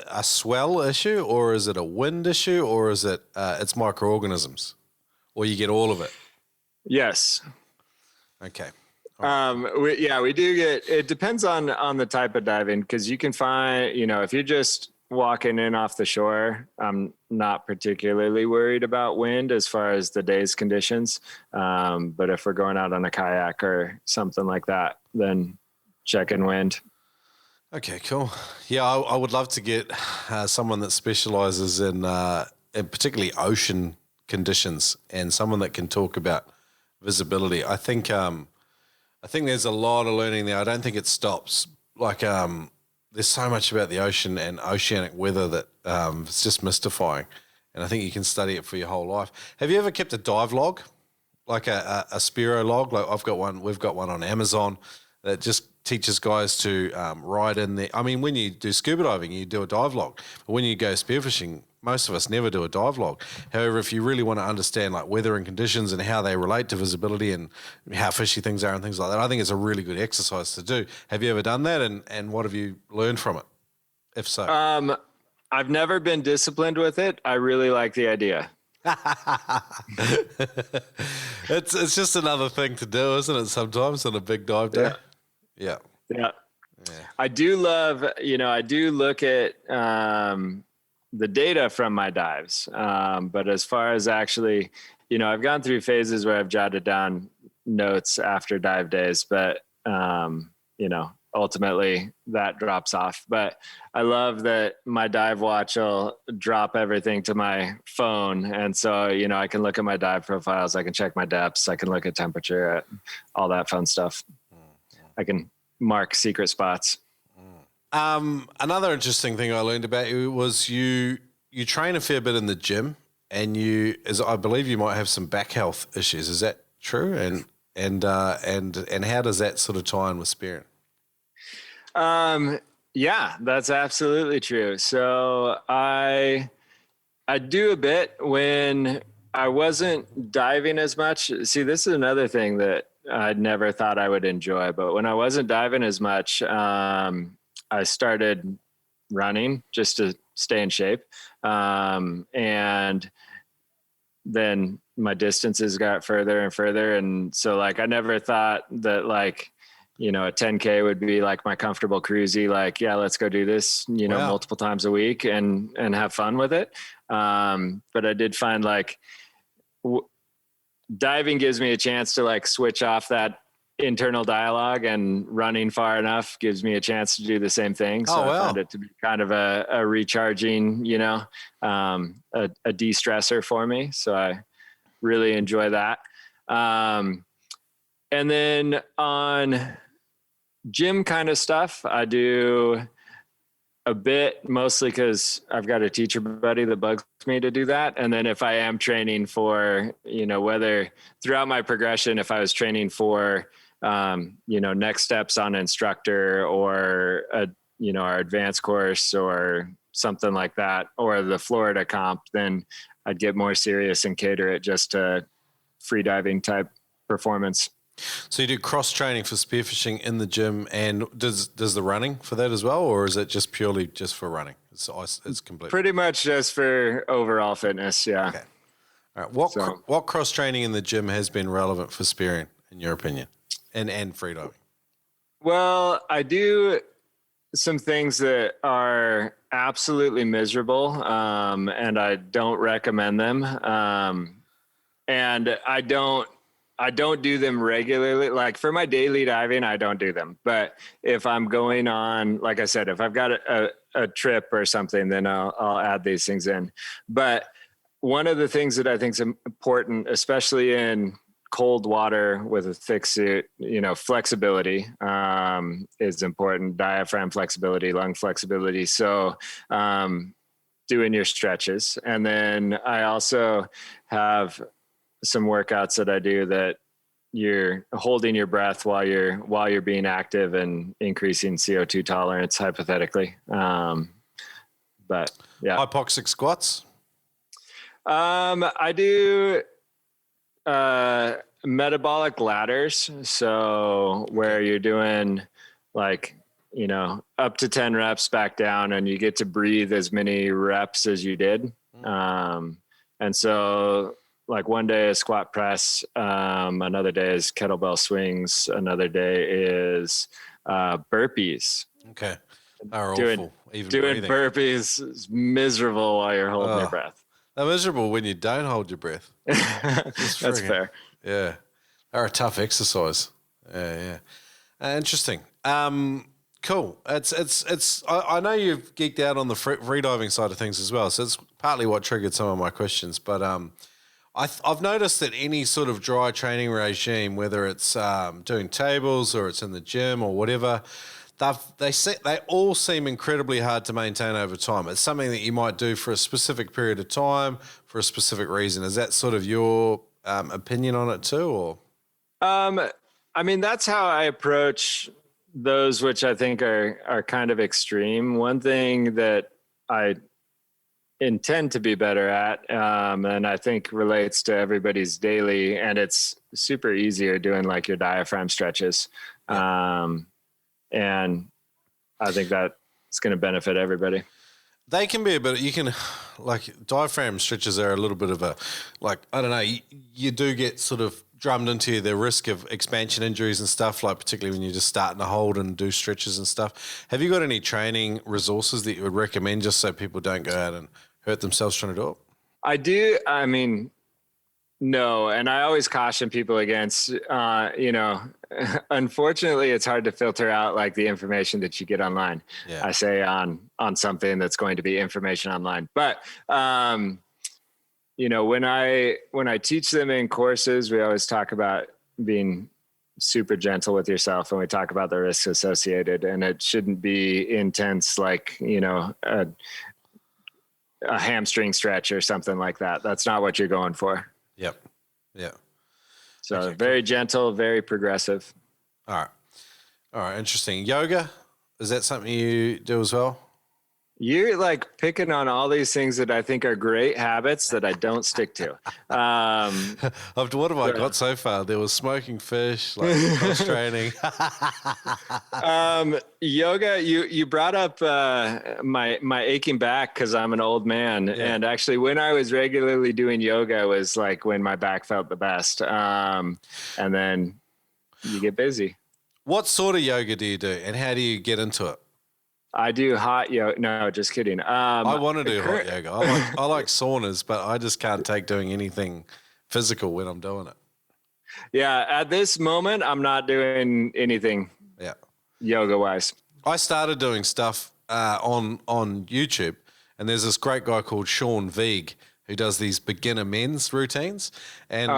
a swell issue, or is it a wind issue, or is it it's microorganisms, or you get all of it? Yes. Okay. We do get, it depends on the type of diving, because you can find, if you're just walking in off the shore, I'm not particularly worried about wind as far as the day's conditions. But if we're going out on a kayak or something like that, then check in wind. Okay, cool. Yeah, I would love to get someone that specializes in particularly ocean conditions, and someone that can talk about visibility. I think there's a lot of learning there. I don't think it stops. Like there's so much about the ocean and oceanic weather that it's just mystifying, and I think you can study it for your whole life. Have you ever kept a dive log, like a Spiro log? Like we've got one on Amazon that just teaches guys to ride in there. I mean, when you do scuba diving, you do a dive log, but when you go spearfishing, most of us never do a dive log. However, if you really want to understand like weather and conditions and how they relate to visibility and how fishy things are and things like that, I think it's a really good exercise to do. Have you ever done that, and what have you learned from it, if so? I've never been disciplined with it. I really like the idea. It's just another thing to do, isn't it, sometimes on a big dive day? Yeah. I do love, I do look at the data from my dives. But as far as actually, I've gone through phases where I've jotted down notes after dive days, but, ultimately that drops off. But I love that my dive watch will drop everything to my phone. And so, I can look at my dive profiles, I can check my depths, I can look at temperature, all that fun stuff. I can mark secret spots. Another interesting thing I learned about you was you train a fair bit in the gym, and I believe you might have some back health issues. Is that true? And how does that sort of tie in with spearing? Yeah, that's absolutely true. So I do a bit when I wasn't diving as much. See, this is another thing that I'd never thought I would enjoy, but when I wasn't diving as much, I started running just to stay in shape. And then my distances got further and further. And so like, I never thought that like, a 10K would be like my comfortable cruisy, like, yeah, let's go do this, multiple times a week and have fun with it. But I did find like diving gives me a chance to like switch off that internal dialogue, and running far enough gives me a chance to do the same thing. So I found it to be kind of a recharging, a de-stressor for me. So I really enjoy that. And then on gym kind of stuff, I do a bit, mostly because I've got a teacher buddy that bugs me to do that. And then if I am training for, whether throughout my progression, if I was training for, next steps on instructor or our advanced course or something like that, or the Florida comp, then I'd get more serious and cater it just to freediving type performance. So you do cross training for spearfishing in the gym, and does the running for that as well, or is it just purely just for running? It's complete. Pretty much just for overall fitness. Yeah. Okay. All right. What cross training in the gym has been relevant for spearing, in your opinion, and freediving? Well, I do some things that are absolutely miserable, and I don't recommend them. And I don't do them regularly. Like for my daily diving, I don't do them. But if I'm going on, like I said, if I've got a trip or something, then I'll add these things in. But one of the things that I think is important, especially in cold water with a thick suit, flexibility is important. Diaphragm flexibility, lung flexibility. So doing your stretches. And then I also have some workouts that I do that you're holding your breath while you're being active and increasing CO2 tolerance, hypothetically. But yeah. Hypoxic squats. I do metabolic ladders. So where you're doing like, up to 10 reps back down, and you get to breathe as many reps as you did. And so like one day is squat press, another day is kettlebell swings, another day is burpees. Okay. Doing burpees is miserable while you're holding your breath. They're miserable when you don't hold your breath. That's fair. Yeah. They're a tough exercise. Yeah. Interesting. Cool. I know you've geeked out on the freediving side of things as well, so it's partly what triggered some of my questions. But I've noticed that any sort of dry training regime, whether it's doing tables or it's in the gym or whatever, they all seem incredibly hard to maintain over time. It's something that you might do for a specific period of time for a specific reason. Is that sort of your opinion on it too, or? I mean, that's how I approach those, which I think are kind of extreme. One thing that I intend to be better at, and I think relates to everybody's daily, and it's super easier doing like your diaphragm stretches. And I think that it's going to benefit everybody. They can be a bit, like diaphragm stretches are a little bit of a, like, I don't know, you do get sort of drummed into the risk of expansion injuries and stuff, like particularly when you're just starting to hold and do stretches and stuff. Have you got any training resources that you would recommend just so people don't go out and hurt themselves trying to do it? I do. I mean, No, and I always caution people against, unfortunately, it's hard to filter out like the information that you get online. Yeah. I say on something that's going to be information online, but when I teach them in courses, we always talk about being super gentle with yourself, and we talk about the risks associated, and it shouldn't be intense, like a hamstring stretch or something like that. That's not what you're going for. Yep. Yeah. So Okay, very gentle, very progressive. All right. Interesting. Yoga, is that something you do as well? You're like picking on all these things that I think are great habits that I don't stick to. What have I got so far? There was smoking fish, like cross training. Yoga. You brought up my aching back because I'm an old man, Yeah. and actually, when I was regularly doing yoga was like when my back felt the best. And then you get busy. What sort of yoga do you do, and how do you get into it? I do hot yoga. No, just kidding. I want to do hot yoga. I like saunas, but I just can't take doing anything physical when I'm doing it. Yeah, at this moment, I'm not doing anything yoga wise. I started doing stuff on YouTube, and there's this great guy called Sean Veig who does these beginner men's routines, and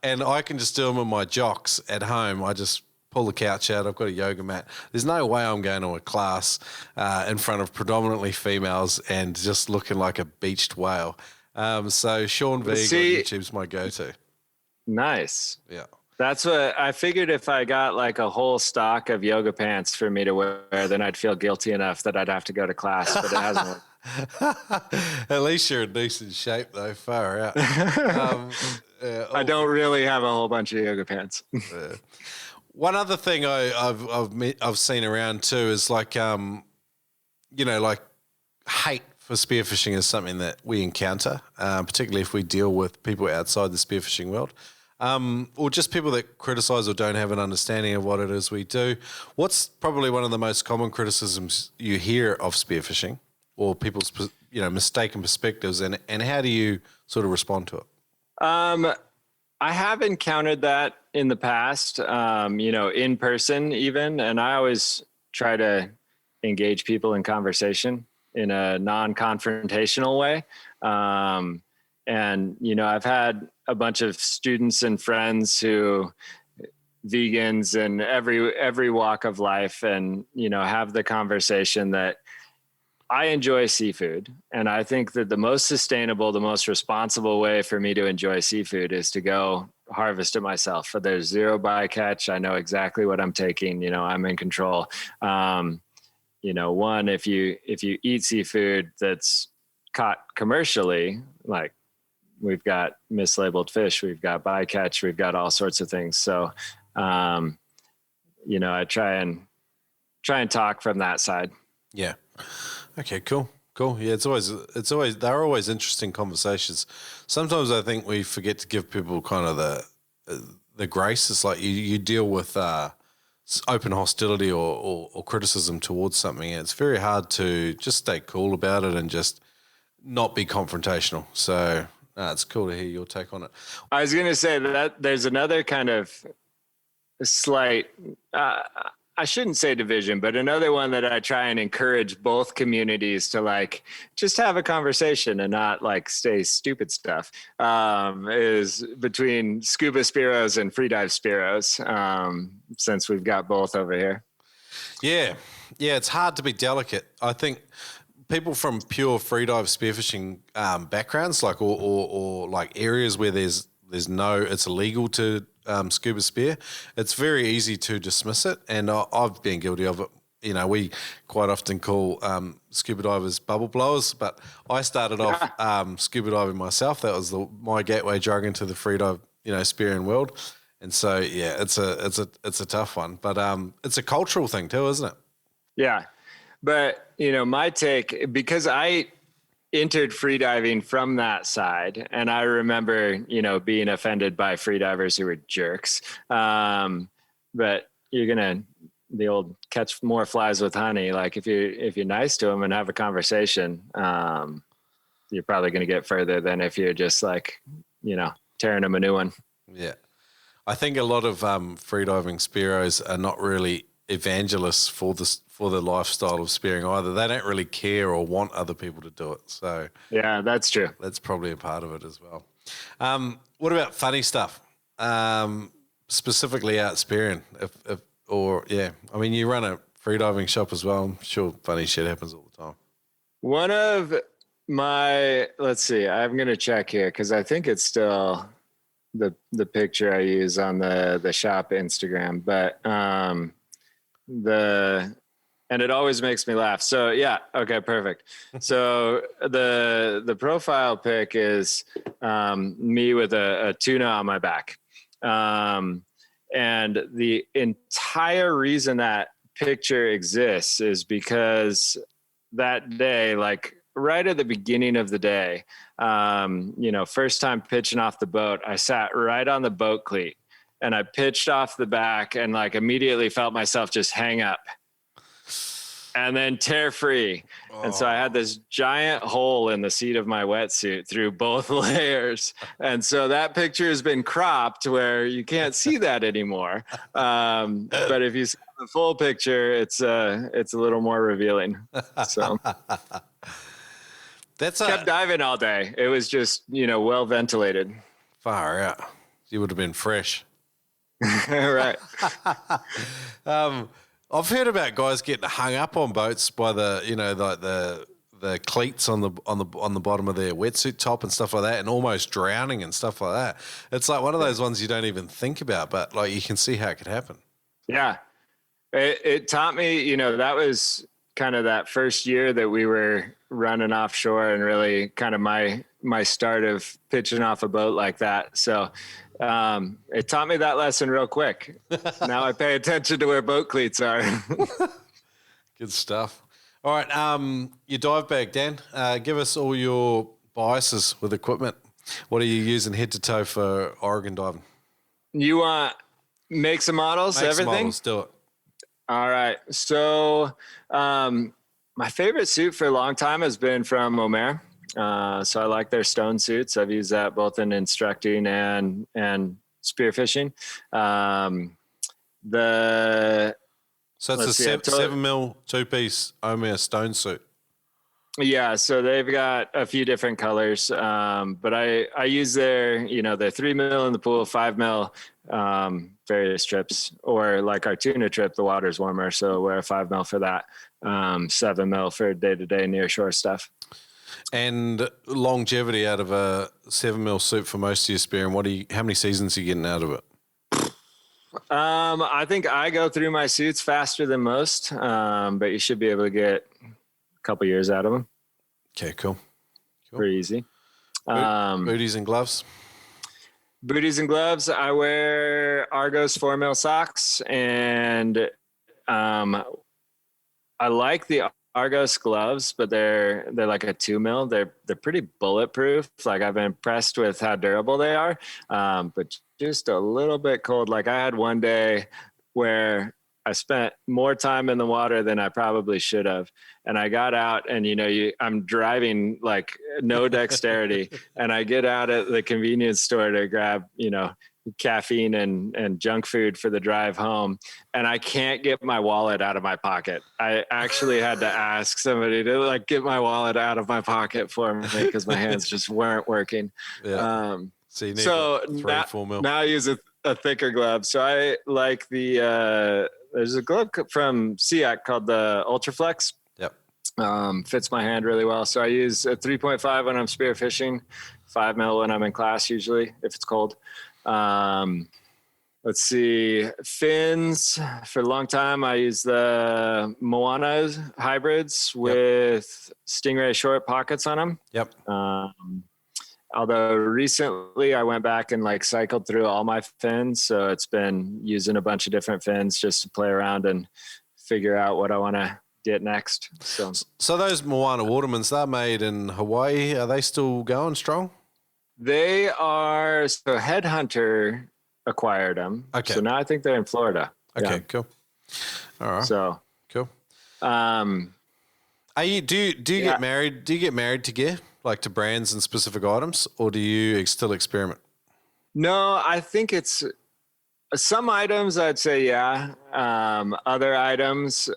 and I can just do them in my jocks at home. I just pull the couch out. I've got a yoga mat. There's no way I'm going to a class in front of predominantly females and just looking like a beached whale. So Sean Veig on YouTube's my go-to. Nice. Yeah. That's what I figured. If I got like a whole stock of yoga pants for me to wear, then I'd feel guilty enough that I'd have to go to class, but it hasn't worked. At least you're in decent shape though, far out. I don't really have a whole bunch of yoga pants. One other thing I've seen around too is like like hate for spearfishing is something that we encounter, particularly if we deal with people outside the spearfishing world, or just people that criticize or don't have an understanding of what it is we do. What's probably one of the most common criticisms you hear of spearfishing, or people's mistaken perspectives, and how do you sort of respond to it? I have encountered that in the past, in person even, and I always try to engage people in conversation in a non-confrontational way. I've had a bunch of students and friends who vegans and every walk of life, and, have the conversation that I enjoy seafood, and I think that the most sustainable, the most responsible way for me to enjoy seafood is to go harvest it myself. So there's zero bycatch. I know exactly what I'm taking. I'm in control. If you eat seafood that's caught commercially, like we've got mislabeled fish, we've got bycatch, we've got all sorts of things. So, I try and talk from that side. Yeah. Okay, cool. Yeah, it's always they're always interesting conversations. Sometimes I think we forget to give people kind of the grace. It's like you deal with open hostility or criticism towards something. It's very hard to just stay cool about it and just not be confrontational. So it's cool to hear your take on it. I was going to say that there's another kind of slight I shouldn't say division, but another one that I try and encourage both communities to like just have a conversation and not like say stupid stuff, is between scuba spearos and freedive spearos, since we've got both over here. Yeah, it's hard to be delicate. I think people from pure freedive spearfishing backgrounds, like or like areas where there's it's illegal to scuba spear, it's very easy to dismiss it, and I've been guilty of it. We quite often call scuba divers bubble blowers, but I started off scuba diving myself. That was my gateway drug into the freedive spearing world, and so it's a tough one, but it's a cultural thing too, isn't it? Yeah, but my take, because I entered freediving from that side, and I remember being offended by freedivers who were jerks, but you're gonna the old catch more flies with honey. Like if you're nice to them and have a conversation, you're probably gonna get further than if you're just like tearing them a new one. Yeah. I think a lot of freediving spearos are not really evangelists for the lifestyle of spearing either. They don't really care or want other people to do it. So yeah, that's true. That's probably a part of it as well. What about funny stuff? Specifically out spearing, I mean, you run a freediving shop as well. I'm sure funny shit happens all the time. One of my, let's see, I'm going to check here because I think it's still the picture I use on the shop Instagram, but and it always makes me laugh. So yeah. Okay, perfect. So the profile pic is me with a tuna on my back. And the entire reason that picture exists is because that day, like right at the beginning of the day, first time pitching off the boat, I sat right on the boat cleat and I pitched off the back and like immediately felt myself just hang up and then tear free. Oh. And so I had this giant hole in the seat of my wetsuit through both layers. And so that picture has been cropped where you can't see that anymore. But if you see the full picture, it's a little more revealing. So kept diving all day. It was just, well ventilated. Far out. You would have been fresh. Right. I've heard about guys getting hung up on boats by the cleats on the bottom of their wetsuit top and stuff like that, and almost drowning and stuff like that. It's like one of those ones you don't even think about, but like you can see how it could happen. Yeah, it taught me. That was kind of that first year that we were running offshore, and really kind of my start of pitching off a boat like that. So. It taught me that lesson real quick. Now I pay attention to where boat cleats are. Good stuff. All right. Your dive bag, Dan, give us all your biases with equipment. What are you using head to toe for Oregon diving? You want makes and models, everything? Models, do it. All right. So, my favorite suit for a long time has been from Omer. So I like their stone suits. I've used that both in instructing and spearfishing. So it's a 7mm 2-piece Omer stone suit. Yeah, so they've got a few different colors, but I use their 3mm in the pool, 5mm various trips, or like our tuna trip, the water's warmer, so wear a 5mm for that, 7mm for day-to-day near-shore stuff. And longevity out of a 7mm suit for most of your spearing, how many seasons are you getting out of it? I think I go through my suits faster than most, but you should be able to get a couple years out of them. Okay, cool. Pretty easy. Booties and gloves? Booties and gloves. I wear Argos 4mm socks, and I like the Argos gloves, but they're like a 2mm. They're pretty bulletproof. Like I've been impressed with how durable they are, but just a little bit cold. Like I had one day where I spent more time in the water than I probably should have, and I got out, and I'm driving like no dexterity, and I get out at the convenience store to grab caffeine and junk food for the drive home, and I can't get my wallet out of my pocket. I actually had to ask somebody to get my wallet out of my pocket for me because my hands just weren't working. Yeah. So you need 3-4 mil. Now I use a thicker glove. So I like there's a glove from SEAC called the Ultraflex. Yep. Fits my hand really well. So I use a 3.5 when I'm spearfishing, 5mm when I'm in class usually if it's cold. Let's see, fins. For a long time, I used the Moana hybrids with Stingray short pockets on them. Yep. Although recently I went back and cycled through all my fins. So it's been using a bunch of different fins just to play around and figure out what I want to get next. So those Moana Watermans, they're made in Hawaii. Are they still going strong? They are. So Headhunter acquired them. Okay. So now I think they're in Florida. Okay, yeah. Cool. All right. So cool. Do you get married? Do you get married to gear, like to brands and specific items, or do you still experiment? No, I think it's some items I'd say, yeah. Other items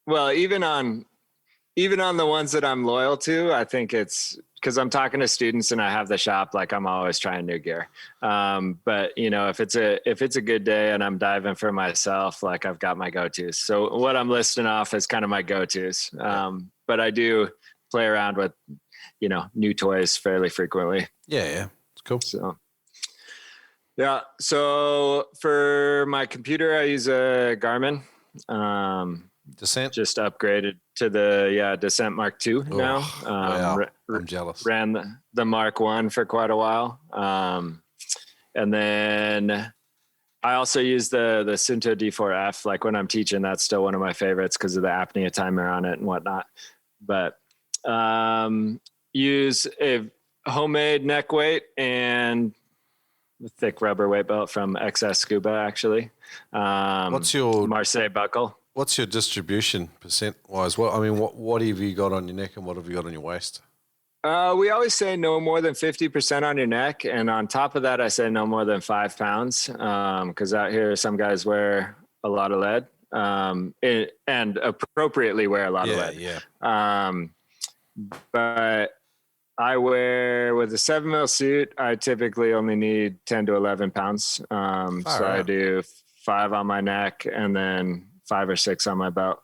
even on the ones that I'm loyal to, I think it's because I'm talking to students and I have the shop, like I'm always trying new gear. But if it's a good day and I'm diving for myself, like I've got my go-tos. So what I'm listing off is kind of my go-tos. But I do play around with, new toys fairly frequently. Yeah. It's cool. So, yeah. So for my computer, I use a Garmin. Descent? Just upgraded to the Descent Mark II now. Wow. I'm jealous. Ran the Mark I for quite a while. And then I also use the Sunto D4F. Like when I'm teaching, that's still one of my favorites because of the apnea timer on it and whatnot. But use a homemade neck weight and a thick rubber weight belt from XS Scuba, actually. What's your Marseille buckle? What's your distribution percent-wise? What have you got on your neck and what have you got on your waist? We always say no more than 50% on your neck. And on top of that, I say no more than 5 pounds. Cause out here, some guys wear a lot of lead, and appropriately wear a lot of lead. Yeah. But I wear with a 7mm suit, I typically only need 10 to 11 pounds. I do 5 on my neck and then 5 or 6 on my belt.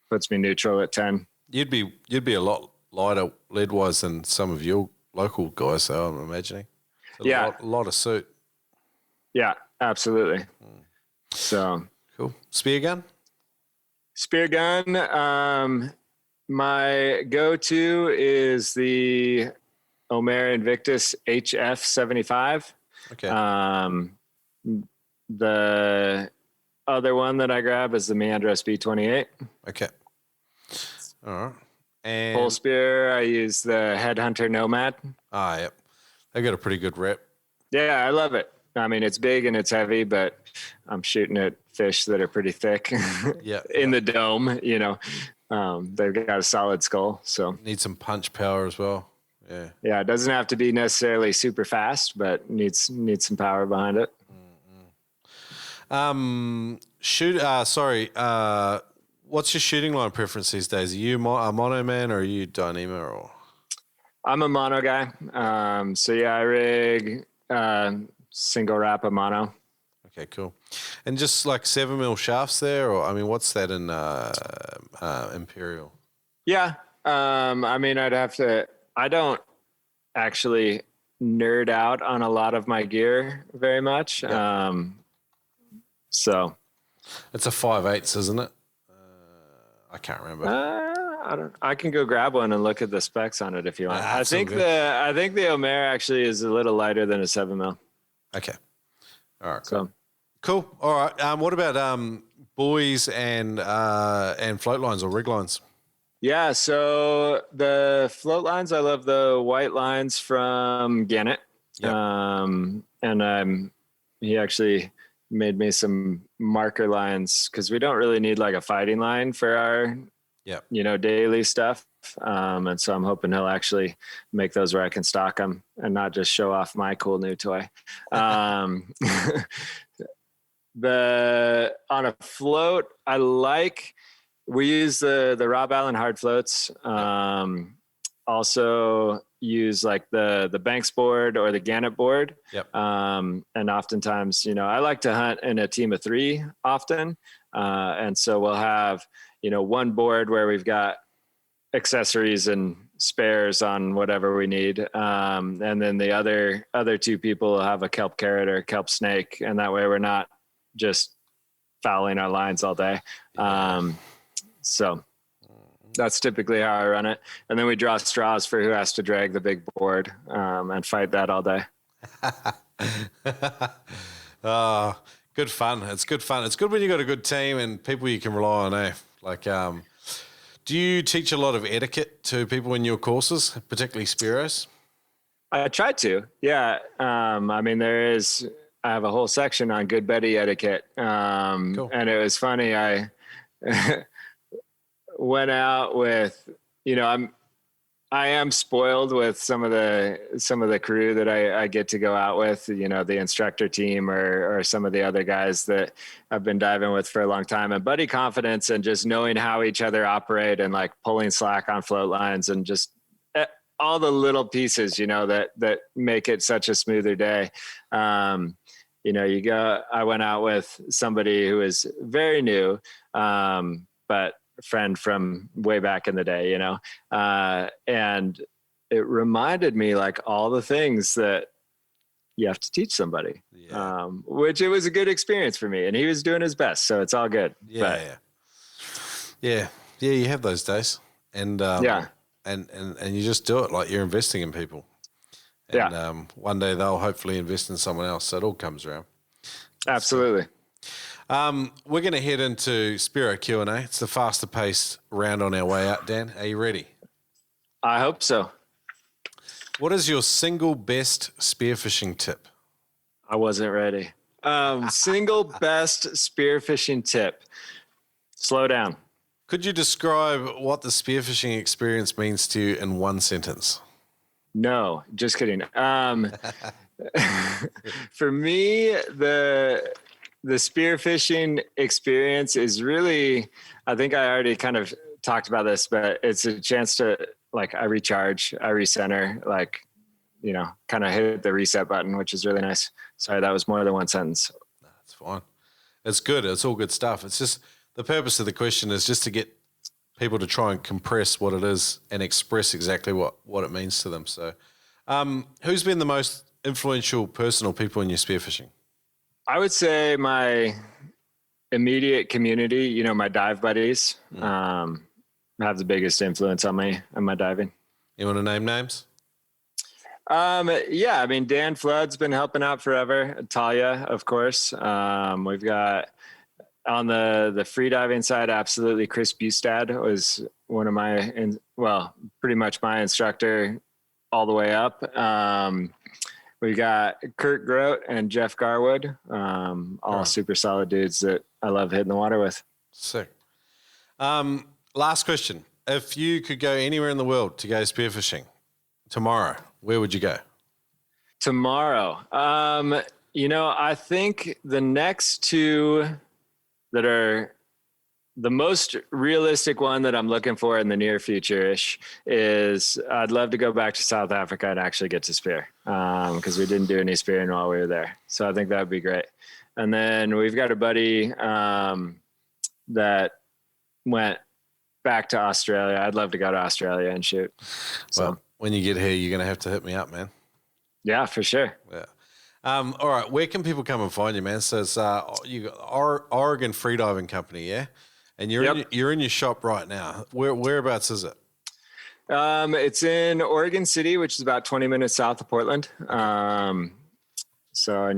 Puts me neutral at 10. You'd be a lot lighter lead wise than some of your local guys, though, I'm imagining. A lot of suit. Yeah, absolutely. So cool. Spear gun. My go-to is the Omer Invictus HF 75. Okay. The other one that I grab is the Meandro SB28. Okay. All right. And Pole spear, I use the Headhunter Nomad. Yep. They got a pretty good rep. Yeah, I love it. I mean, it's big and it's heavy, but I'm shooting at fish that are pretty thick. Yeah. In the dome, they've got a solid skull. So need some punch power as well. Yeah. Yeah, it doesn't have to be necessarily super fast, but needs some power behind it. What's your shooting line preference these days? Are you a mono man or are you Dyneema or? I'm a mono guy. I rig single wrap a mono. Okay, cool. And just like 7mm shafts there, or what's that in Imperial? Yeah. I don't actually nerd out on a lot of my gear very much. Yeah. So it's a 5/8, isn't it? I can't remember. I can go grab one and look at the specs on it if you want. I think the Omer actually is a little lighter than a 7mm. Okay. All right. So cool. All right. What about buoys and float lines or rig lines? Yeah. So the float lines, I love the white lines from Gannett. Yep. And he actually made me some marker lines because we don't really need like a fighting line for our, daily stuff. And so I'm hoping he'll actually make those where I can stock them and not just show off my cool new toy. On a float, we use the Rob Allen hard floats. Also use like the Banks board or the Gannett board. Yep. And oftentimes, I like to hunt in a team of 3 often. And so we'll have, one board where we've got accessories and spares on whatever we need. And then the other 2 people will have a kelp carrot or kelp snake. And that way we're not just fouling our lines all day. So that's typically how I run it. And then we draw straws for who has to drag the big board, and fight that all day. Good fun. It's good fun. It's good when you got a good team and people you can rely on, eh? Like, do you teach a lot of etiquette to people in your courses, particularly Spearos? I try to, yeah. I have a whole section on good Betty etiquette. Cool. And it was funny. I went out with, I am spoiled with some of the crew that I get to go out with, you know, the instructor team or some of the other guys that I've been diving with for a long time, and buddy confidence and just knowing how each other operate and like pulling slack on float lines and just all the little pieces, you know, that make it such a smoother day. You know, I went out with somebody who is very new, but friend from way back in the day, you know, and it reminded me like all the things that you have to teach somebody, which it was a good experience for me, and he was doing his best, so it's all good. Yeah, you have those days, and and you just do it like you're investing in people, and one day they'll hopefully invest in someone else, so it all comes around. Absolutely. We're going to head into Spearo Q&A. It's the faster paced round on our way out. Dan, are you ready? I hope so. What is your single best spearfishing tip? I wasn't ready. Single best spearfishing tip. Slow down. Could you describe what the spearfishing experience means to you in one sentence? No, just kidding. For me, the spearfishing experience is really, I think I already kind of talked about this, but it's a chance to like, I recharge, I recenter, like, you know, kind of hit the reset button, which is really nice. Sorry, that was more than one sentence. That's fine. It's good. It's all good stuff. It's just the purpose of the question is just to get people to try and compress what it is and express exactly what it means to them. So who's been the most influential person or people in your spearfishing? I would say my immediate community, you know, my dive buddies, have the biggest influence on me and my diving. You want to name names? Yeah, I mean, Dan Flood's been helping out forever. Talya, of course. We've got on the freediving side, absolutely. Chris Bustad was one of pretty much my instructor all the way up. We got Kurt Grote and Jeff Garwood, all super solid dudes that I love hitting the water with. Sick. Last question. If you could go anywhere in the world to go spearfishing tomorrow, where would you go? Tomorrow. You know, I think the next two that are the most realistic one that I'm looking for in the near future-ish is I'd love to go back to South Africa and actually get to spear, because we didn't do any spearing while we were there. So I think that would be great. And then we've got a buddy that went back to Australia. I'd love to go to Australia and shoot. So well, when you get here, you're going to have to hit me up, man. Yeah, for sure. Yeah. All right. Where can people come and find you, man? So it's you got Oregon Freediving Company, yeah? And you're in your shop right now. Whereabouts is it? It's in Oregon City, which is about 20 minutes south of Portland. And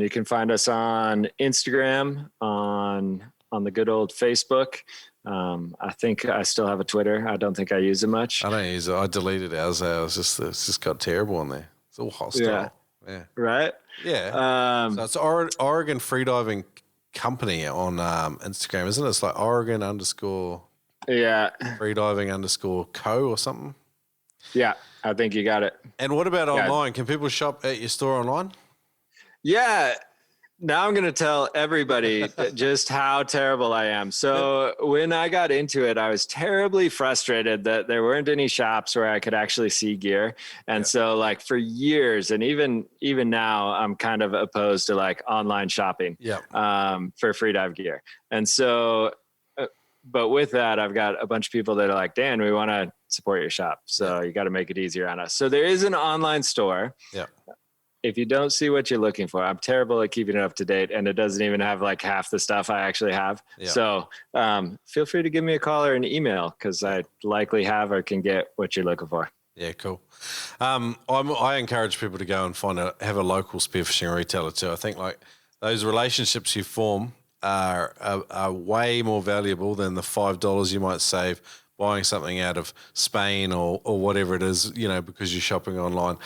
you can find us on Instagram, on the good old Facebook. I think I still have a Twitter. I don't think I use it much. I don't use it. I deleted ours. It's just got terrible on there. It's all hostile. Yeah. Right? Yeah. So it's Oregon Freediving Company on Instagram, isn't it? It's like Oregon _ freediving _ co or something. Yeah, I think you got it. And what about online? Can people shop at your store online? Yeah. Now I'm going to tell everybody just how terrible I am. So when I got into it, I was terribly frustrated that there weren't any shops where I could actually see gear. And so like for years, and even now, I'm kind of opposed to like online shopping for freedive gear. And so, but with that, I've got a bunch of people that are like, Dan, we want to support your shop. So you got to make it easier on us. So there is an online store. Yeah. If you don't see what you're looking for, I'm terrible at keeping it up to date, and it doesn't even have like half the stuff I actually have. Yeah. So feel free to give me a call or an email, because I likely have or can get what you're looking for. Yeah, cool. I encourage people to go and have a local spearfishing retailer too. I think like those relationships you form are way more valuable than the $5 you might save buying something out of Spain or whatever it is, you know, because you're shopping online.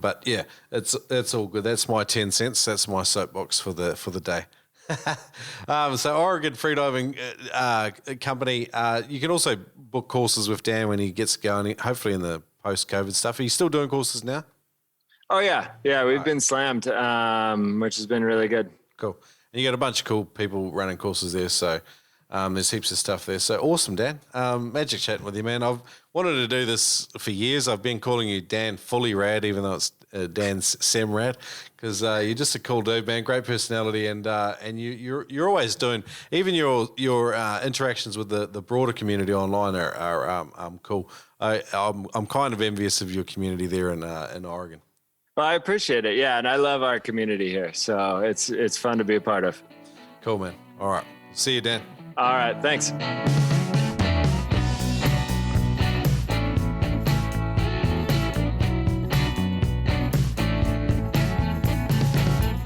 But yeah, it's all good. That's my 10 cents. That's my soapbox for the day. So Oregon Freediving Company. You can also book courses with Dan when he gets going, hopefully in the post-COVID stuff. Are you still doing courses now? Oh yeah. We've been slammed, which has been really good. Cool. And you got a bunch of cool people running courses there. So there's heaps of stuff there. So awesome, Dan. Magic chatting with you, man. I've wanted to do this for years. I've been calling you Dan Fully Rad, even though it's Dan Semrad, because you're just a cool dude, man. Great personality, and you're always doing, even your interactions with the broader community online are cool. I'm kind of envious of your community there in Oregon. Well, I appreciate it. Yeah, and I love our community here, so it's fun to be a part of. Cool, man. All right. See you, Dan. All right. Thanks.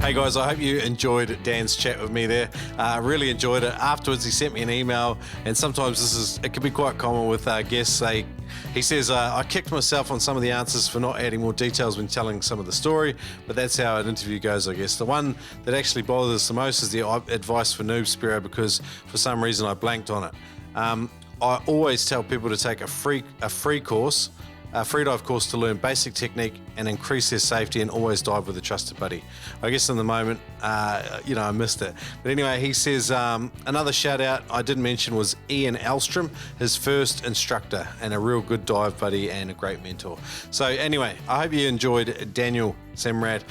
Hey guys, I hope you enjoyed Dan's chat with me there. I really enjoyed it. Afterwards, he sent me an email, and sometimes it can be quite common with guests. He says, I kicked myself on some of the answers for not adding more details when telling some of the story, but that's how an interview goes, I guess. The one that actually bothers us the most is the advice for noob Spearo, because for some reason I blanked on it. I always tell people to take a free course, a freedive course, to learn basic technique and increase their safety, and always dive with a trusted buddy. I guess in the moment, I missed it. But anyway, he says another shout out I didn't mention was Ian Elstrom, his first instructor, and a real good dive buddy and a great mentor. So anyway, I hope you enjoyed Daniel Semrad.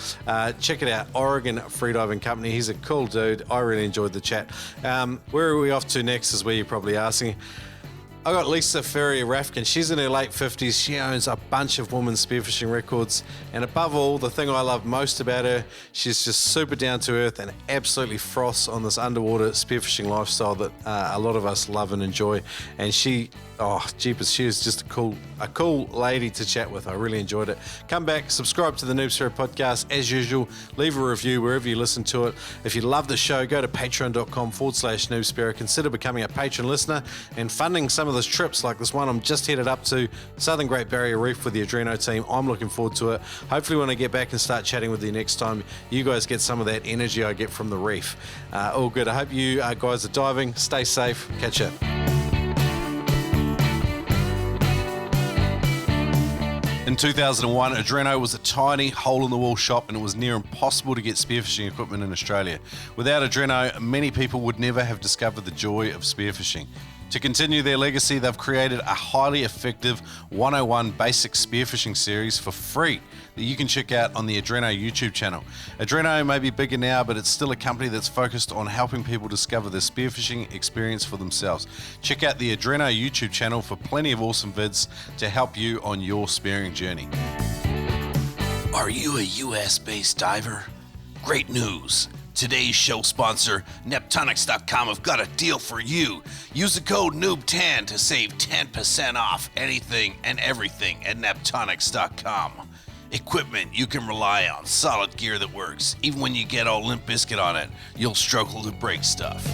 Check it out, Oregon Freediving Company. He's a cool dude. I really enjoyed the chat. Where are we off to next is where you're probably asking. I got Lisa Rafkin. She's in her late 50s. She owns a bunch of women's spearfishing records. And above all, the thing I love most about her, she's just super down to earth and absolutely froths on this underwater spearfishing lifestyle that a lot of us love and enjoy. And she is just a cool lady to chat with. I really enjoyed it. Come back, subscribe to the Noob Spearo podcast as usual. Leave a review wherever you listen to it. If you love the show, go to patreon.com/Noob Spearo. Consider becoming a patron listener and funding some of those trips like this one I'm just headed up to Southern Great Barrier Reef with the Adreno team. I'm looking forward to it. Hopefully when I get back and start chatting with you next time, you guys get some of that energy I get from the reef. All good. I hope you guys are diving. Stay safe. Catch ya. In 2001, Adreno was a tiny hole-in-the-wall shop, and it was near impossible to get spearfishing equipment in Australia. Without Adreno, many people would never have discovered the joy of spearfishing. To continue their legacy, they've created a highly effective 101 basic spearfishing series for free that you can check out on the Adreno YouTube channel. Adreno may be bigger now, but it's still a company that's focused on helping people discover the spearfishing experience for themselves. Check out the Adreno YouTube channel for plenty of awesome vids to help you on your spearing journey. Are you a US-based diver? Great news! Today's show sponsor, Neptunics.com, have got a deal for you. Use the code NOOB10 to save 10% off anything and everything at Neptunics.com. Equipment you can rely on, solid gear that works. Even when you get all Limp Bizkit on it, you'll struggle to break stuff.